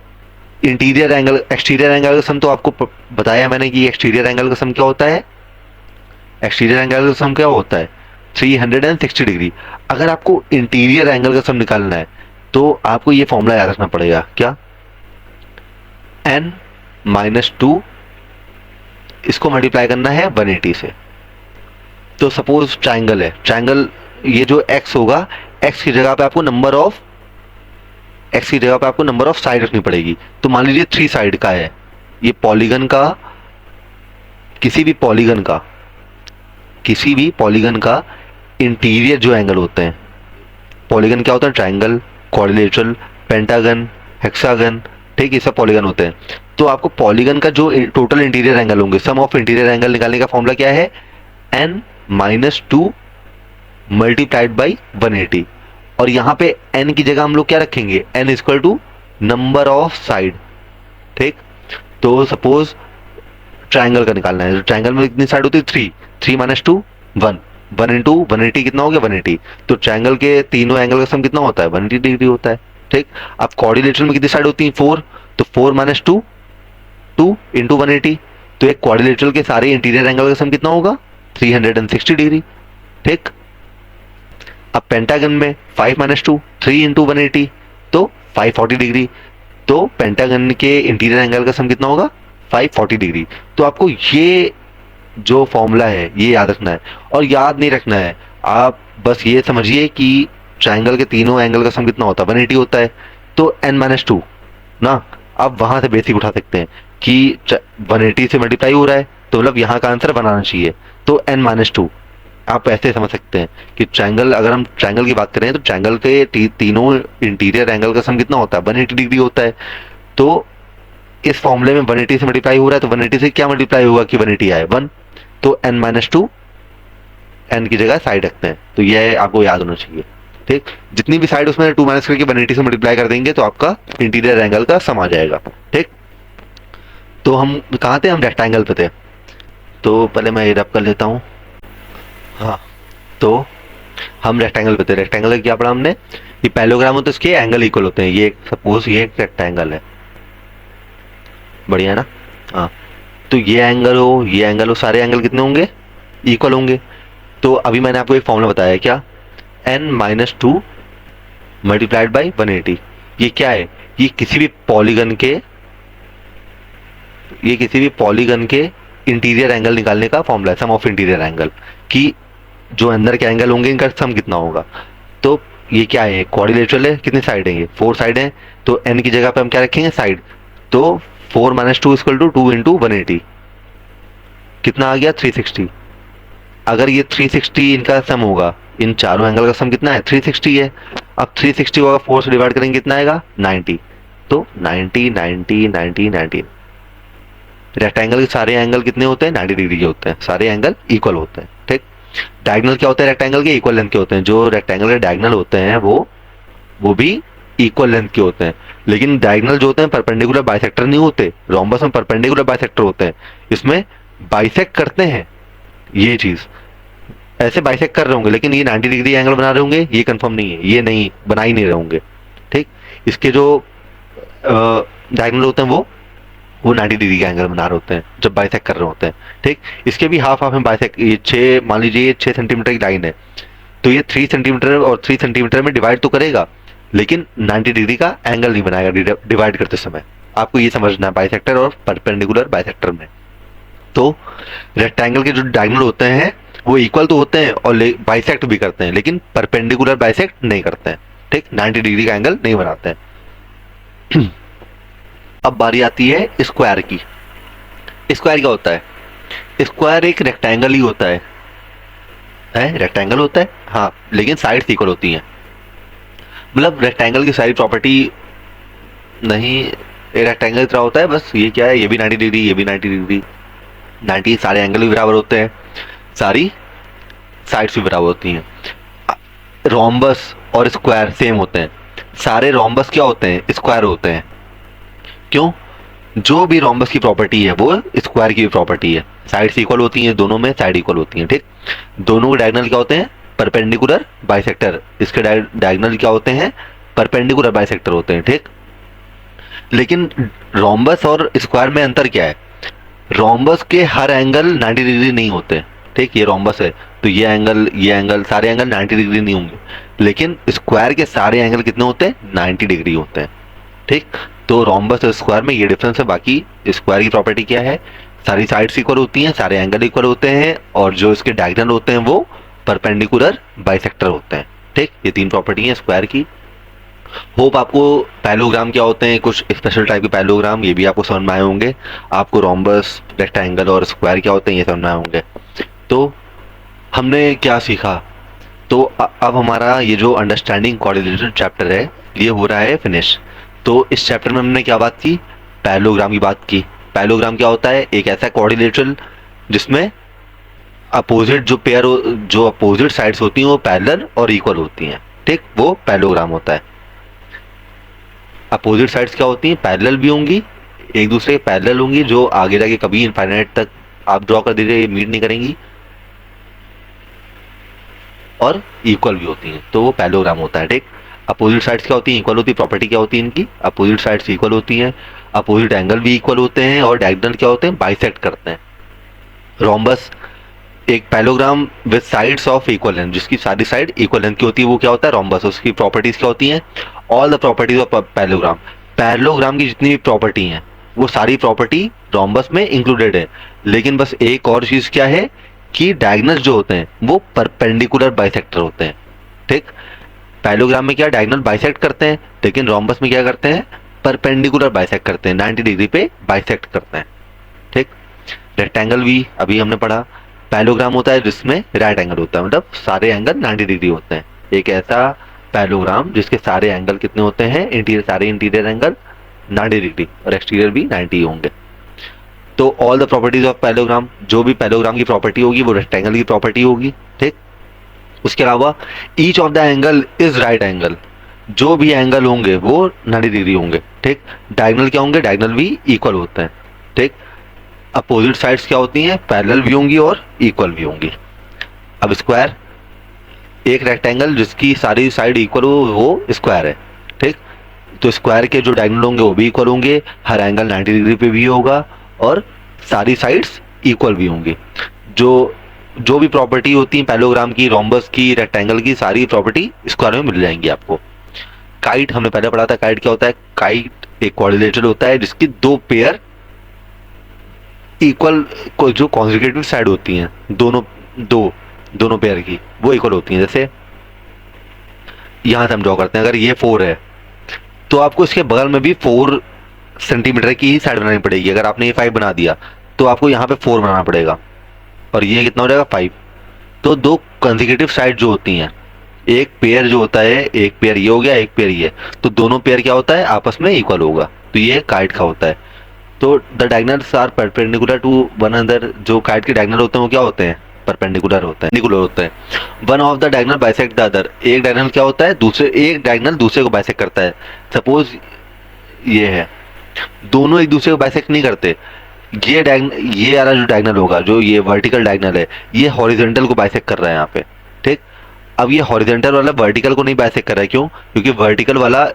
B: इंटीरियर एंगल एक्सटीरियर एंगल का सम, तो आपको बताया मैंने कि एक्सटीरियर एंगल का सम क्या होता है, एक्सटीरियर एंगल का सम क्या होता है 360 डिग्री। अगर आपको इंटीरियर एंगल का सम निकालना है तो आपको ये फॉर्मूला याद रखना पड़ेगा, क्या, n-2, इसको मल्टीप्लाई करना है 180 से। तो सपोज ट्राइंगल है, ट्राइंगल ये जो x होगा, x की जगह पे आपको नंबर ऑफ साइड रखनी पड़ेगी। तो मान लीजिए 3 साइड का है, ये पॉलीगन का, किसी भी पॉलीगन का इंटीरियर जो एंगल होते हैं, पॉलीगन क्या होता है, ट्राइंगल, क्वाड्रिलेटरल, पेंटागन, हेक्सागन, ठीक, ये सब पॉलीगन होते हैं। तो आपको पॉलीगन का जो टोटल इंटीरियर एंगल होंगे, सम ऑफ इंटीरियर एंगल निकालने का फॉर्मूला क्या है, n-2 मल्टीप्लाइड बाई 180। और यहाँ पे n की जगह हम लोग क्या रखेंगे, n equal to number of side, ठीक। तो सपोज ट्राइंगल का निकालना है, तो ट्राइंगल में कितनी साइड होती है, 3 माइनस 2 1, 1 इंटू 180 कितना हो गया, 180। तो ट्राइंगल के तीनों एंगल का सम कितना होता है, 180 डिग्री होता है, ठीक। अब क्वाड्रिलेटरल में कितनी साइड होती है, 4, तो 4 माइनस 2 2 इंटू 180। तो एक क्वाड्रिलेटरल के सारे इंटीरियर एंगल का सम कितना होगा, 360 डिग्री, ठीक। अब पेंटागन में 5 माइनस 2 3 इंटू 180, तो 540 डिग्री। तो पेंटागन के इंटीरियर एंगल का सम कितना होगा, 540 डिग्री। तो आपको ये जो फॉर्मूला है ये याद रखना है, और याद नहीं रखना है, आप बस ये समझिए कि ट्राइंगल के तीनों एंगल का सम कितना होता है, 180 होता है। तो n-2 ना, आप वहां से बेसिक उठा सकते हैं कि 180 से मल्टीप्लाई हो रहा है, तो मतलब यहाँ का आंसर बनाना चाहिए। तो n-2 आप ऐसे समझ सकते हैं कि ट्राइंगल, अगर हम ट्राइंगल की बात करें तो ट्राइंगल के तीनों इंटीरियर एंगल का सम कितना होता है, 180 डिग्री होता है। तो इस फॉर्मूले में 180 से मल्टीप्लाई हो रहा है, तो 180 से क्या मल्टीप्लाई होगा कि 180 आए 1, तो n-2, n की जगह साइड रखते हैं। तो यह आपको याद होना चाहिए, ठीक। जितनी भी साइड उसमें 2 माइनस करके 180 से मल्टीप्लाई कर देंगे तो आपका इंटीरियर एंगल का सम आ जाएगा, ठीक। तो हम कहाँ थे, हम रेक्टेंगल पे थे। तो पहले मैं ये रब कर लेता हूँ, हाँ। तो हम रेक्टेंगल पे थे, रेक्टेंगल का क्या पढ़ा हमने, ये पैरेललोग्राम होते हैं, इसके एंगल इक्वल होते हैं। ये सपोज ये एक रेक्टेंगल है, बढ़िया है ना, हाँ। तो ये एंगल हो, सारे एंगल कितने होंगे, इक्वल होंगे। तो अभी मैंने आपको एक फॉर्मूला बताया, क्या, n-2 मल्टीप्लाइड बाई 180। ये क्या है, ये किसी भी पॉलीगन के इंटीरियर एंगल निकालने का फॉर्मूला है, सम ऑफ इंटीरियर एंगल, कि जो अंदर के एंगल होंगे इनका सम कितना होगा। तो ये क्या है, क्वाड्रिलेटरल है, कितनी साइड है, ये 4 साइड है। तो n की जगह पे हम क्या रखेंगे, साइड। तो 4 माइनस 2 इक्वल टू 2 इंटू 180, कितना आ गया, 360। अगर ये 360 इनका सम होगा, इन चारों एंगल का सम कितना है, 360 है। अब 360 होगा 4 से डिवाइड करेंगे कितना आएगा, 90। तो 90 90 90 90। रेक्टेंगल के सारे एंगल कितने होते हैं, 90 डिग्री के होते हैं, सारे एंगल इक्वल होते हैं, ठीक। डायगोनल क्या होते हैं, रेक्टेंगल के इक्वल लेंथ के होते हैं। जो रेक्टेंगल के डायगोनल होते हैं वो भी इक्वल लेंथ के होते हैं। लेकिन डायगोनल जो होते हैं परपेंडिकुलर बाइसेक्टर नहीं होते, रोम्बस में परपेंडिकुलर बाइसेक्टर होते हैं, इसमें बाइसेक्ट करते हैं। ये चीज ऐसे बाइसेक्ट कर रहे होंगे, लेकिन ये 90 डिग्री एंगल बना रहे होंगे, ये कंफर्म नहीं है, ये नहीं बना ही नहीं रहे होंगे, ठीक। इसके जो डायगोनल होते हैं वो 90 डिग्री का एंगल बना रहे होते हैं जब बाइसेक्ट कर रहे होते हैं, ठीक। इसके भी हाफ में बाइसेक्ट, ये 6, मान लीजिए ये 6 सेंटीमीटर की लाइन है, तो ये 3 सेंटीमीटर और 3 सेंटीमीटर में डिवाइड तो करेगा, लेकिन 90 डिग्री का एंगल नहीं बनाएगा डिवाइड करते समय। आपको ये समझना है बाइसेक्टर और परपेंडिकुलर बाइसेक्टर में। तो रेक्टेंगल के जो डायगोनल होते हैं वो इक्वल तो होते हैं और बाइसेक्ट भी करते हैं, लेकिन परपेंडिकुलर बाइसेक्ट नहीं करते हैं, ठीक। 90 डिग्री का एंगल नहीं बनाते हैं। अब बारी आती है स्क्वायर की। स्क्वायर क्या होता है, स्क्वायर एक रेक्टेंगल ही होता है, रेक्टेंगल होता है, हाँ, लेकिन साइड्स इक्वल होती हैं। मतलब रेक्टेंगल की सारी प्रॉपर्टी नहीं, एक रेक्टेंगल की तरह होता है, बस ये क्या है, ये भी 90 डिग्री, ये भी 90 डिग्री, 90, सारे एंगल भी बराबर होते हैं, सारी साइड्स भी बराबर होती हैं। रोम्बस और स्क्वायर सेम होते हैं, सारे रोम्बस क्या होते हैं, स्क्वायर होते हैं। क्यों? जो भी रोम्बस की प्रॉपर्टी है वो स्क्वायर की भी प्रॉपर्टी है, साइड्स इक्वल होती हैं, दोनों में साइड इक्वल होती हैं, ठीक। दोनों के डायगोनल क्या होते हैं? Perpendicular bisector. इसके डायगोनल क्या होते हैं? परपेंडिकुलर बाइसेक्टर होते हैं, ठीक। लेकिन रोम्बस और स्क्वायर में अंतर क्या है? रोम्बस के हर एंगल 90 डिग्री नहीं होते, ठीक। ये रोम्बस है तो ये एंगल सारे एंगल 90 डिग्री नहीं होंगे, लेकिन स्क्वायर के सारे एंगल कितने होते हैं? 90 डिग्री होते हैं, ठीक। तो रोम्बस और स्क्वायर में ये डिफरेंस है। बाकी स्क्वायर की प्रॉपर्टी क्या है? सारी साइड्स इक्वल होती हैं, सारे एंगल इक्वल होते हैं, और जो इसके डायगोनल होते हैं वो परपेंडिकुलर बाइसेक्टर होते हैं, ठीक। ये 3 प्रॉपर्टी हैं स्क्वायर की। होप आपको पैरेललोग्राम क्या होते हैं, कुछ स्पेशल टाइप के पैरेललोग्राम, ये भी आपको समझ में आए होंगे। आपको रोम्बस, रेक्टेंगल और स्क्वायर क्या होते हैं ये समझ में आए होंगे। तो हमने क्या सीखा? तो अब हमारा ये जो अंडरस्टैंडिंग कोऑर्डिनेशन चैप्टर है ये हो रहा है फिनिश। तो इस चैप्टर में हमने क्या बात की? पैरेललोग्राम की बात की। पैरेललोग्राम क्या होता है? एक ऐसा कोऑर्डिनेटर जिसमें अपोजिट जो अपोजिट साइड्स होती हैं वो पैरेलल और इक्वल होती हैं, ठीक। वो पैरेललोग्राम होता है। अपोजिट साइड्स क्या होती हैं? पैरेलल भी होंगी, एक दूसरे के पैरेलल होंगी, जो आगे जाके कभी इनफाइनाइट तक आप ड्रॉ कर दीजिए, मीट नहीं करेंगी, और इक्वल भी होती हैं, तो वो पैरेललोग्राम होता है, ठीक। अपोजिट साइड्स क्या होती हैं? इक्वल होती है। प्रॉपर्टी क्या होती है इनकी? अपोजिट साइड्स इक्वल होती हैं, अपोजिट एंगल भी इक्वल होते हैं, और डायगोनल क्या होते हैं? बाइसेक्ट करते हैं। रोम्बस एक parallelogram with sides of equal length, जिसकी सारी साइड इक्वल लेंथ की होती है, वो क्या होता है? रोम्बस। उसकी प्रॉपर्टीज क्या होती हैं? All the properties of parallelogram. Parallelogram की जितनी भी प्रॉपर्टी हैं वो सारी प्रॉपर्टी रोम्बस में इंक्लूडेड है। लेकिन बस एक और चीज क्या है कि डायगोनल जो होते हैं वो परपेंडिकुलर बाइसेक्टर होते हैं, ठीक। पैरेललोग्राम में क्या डायगोनल बाइसेक्ट करते हैं, लेकिन रोम्बस में क्या करते हैं? परपेंडिकुलर बाइसेक्ट करते हैं, 90 डिग्री पे बाइसेक्ट करते हैं, ठीक। रेक्टेंगल भी अभी हमने पढ़ा। पैरेललोग्राम होता है जिसमें राइट एंगल होता है, मतलब सारे एंगल 90 डिग्री होते हैं। एक ऐसा पैरेललोग्राम जिसके सारे एंगल कितने होते हैं? सारे इंटीरियर एंगल 90 डिग्री और एक्सटीरियर भी 90 होंगे। तो all the properties of parallelogram, जो भी पैरेललोग्राम की प्रॉपर्टी होगी वो रेक्टेंगल की प्रॉपर्टी होगी, ठीक। उसके अलावा each of the angle is right angle, जो भी एंगल होंगे वो 90 डिग्री होंगे, ठीक। डायगोनल क्या होंगे? डायगोनल भी इक्वल होते हैं, ठीक। अपोजिट साइड्स क्या होती हैं? पैरेलल भी होंगी और इक्वल भी होंगी। अब स्क्वायर, एक रेक्टेंगल जिसकी सारी साइड इक्वल हो वो स्क्वायर है, ठीक। तो स्क्वायर के जो डायगोनल होंगे वो भी इक्वल होंगे, हर एंगल 90 डिग्री पे भी होगा, और सारी साइड्स इक्वल भी होंगी। जो भी प्रॉपर्टी होती है पैरेललोग्राम की, रोम्बस की, रेक्टेंगल की, सारी प्रॉपर्टी स्क्वायर में मिल जाएंगी आपको। काइट हमने पहले पढ़ा था। काइट क्या होता है? काइट एक कोऑर्डिनेटर होता है जिसकी 2 पेयर इक्वल, जो कॉन्जिक्यूटिव साइड होती हैं दोनों पेयर की वो इक्वल होती हैं। जैसे यहां से हम ड्रॉ करते हैं, अगर ये 4 है तो आपको इसके बगल में भी 4 सेंटीमीटर की ही साइड बनानी पड़ेगी। अगर आपने ये 5 बना दिया तो आपको यहाँ पे 4 बनाना पड़ेगा, और ये कितना हो जाएगा? 5। तो 2 कंसेक्यूटिव साइड जो होती हैं, एक पेयर जो होता है, एक पेयर ये हो गया, एक पेयर ये, तो दोनों पेयर क्या होता है? आपस में इक्वल होगा। तो ये काइट का होता है। तो the diagonals are perpendicular to one another, जो काइट के डायगोनल होते हैं वो क्या होते हैं? परपेंडिकुलर होते हैं। One of the diagonal bisect the other, एक डायगोनल क्या होता है? एक डायगोनल दूसरे को बाइसेक्ट करता है। सपोज ये है, दोनों एक दूसरे को बाइसेक्ट नहीं करते। ये वाला जो डायगोनल होगा, जो ये वर्टिकल डायगोनल है, ये हॉरिजॉन्टल को बाइसेक्ट कर रहा है यहाँ पे, ठीक। अब ये हॉरिजॉन्टल वाला वर्टिकल को नहीं बाइसेक्ट कर रहा है, क्यों? क्योंकि वर्टिकल वाला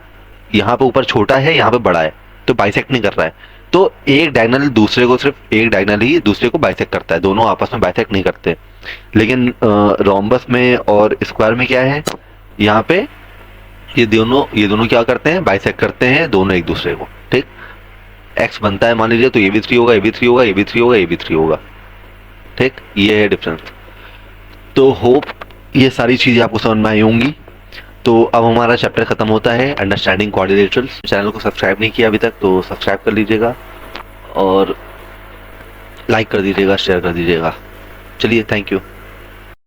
B: यहाँ पे ऊपर छोटा है, यहाँ पे बड़ा है, तो बाइसेक्ट नहीं कर रहा है। तो एक डायगोनल दूसरे को, सिर्फ एक डायगोनल ही दूसरे को बाइसेक्ट करता है, दोनों आपस में बाइसेक्ट नहीं करते। लेकिन रोम्बस में और स्क्वायर में क्या है? यहाँ पे ये दोनों क्या करते हैं? बाइसेक्ट करते हैं दोनों एक दूसरे को, ठीक। एक्स बनता है मान लीजिए, तो ये भी 3 होगा, ये भी 3 होगा, ये भी 3 होगा, ये भी 3 होगा, ठीक। ये है डिफरेंस। तो होप ये सारी चीजें आपको समझ में आई होंगी। तो अब हमारा चैप्टर खत्म होता है, अंडरस्टैंडिंग कोऑर्डिनेटर्स। चैनल को सब्सक्राइब नहीं किया अभी तक तो सब्सक्राइब कर लीजिएगा, और लाइक कर दीजिएगा, शेयर कर दीजिएगा। चलिए, थैंक यू।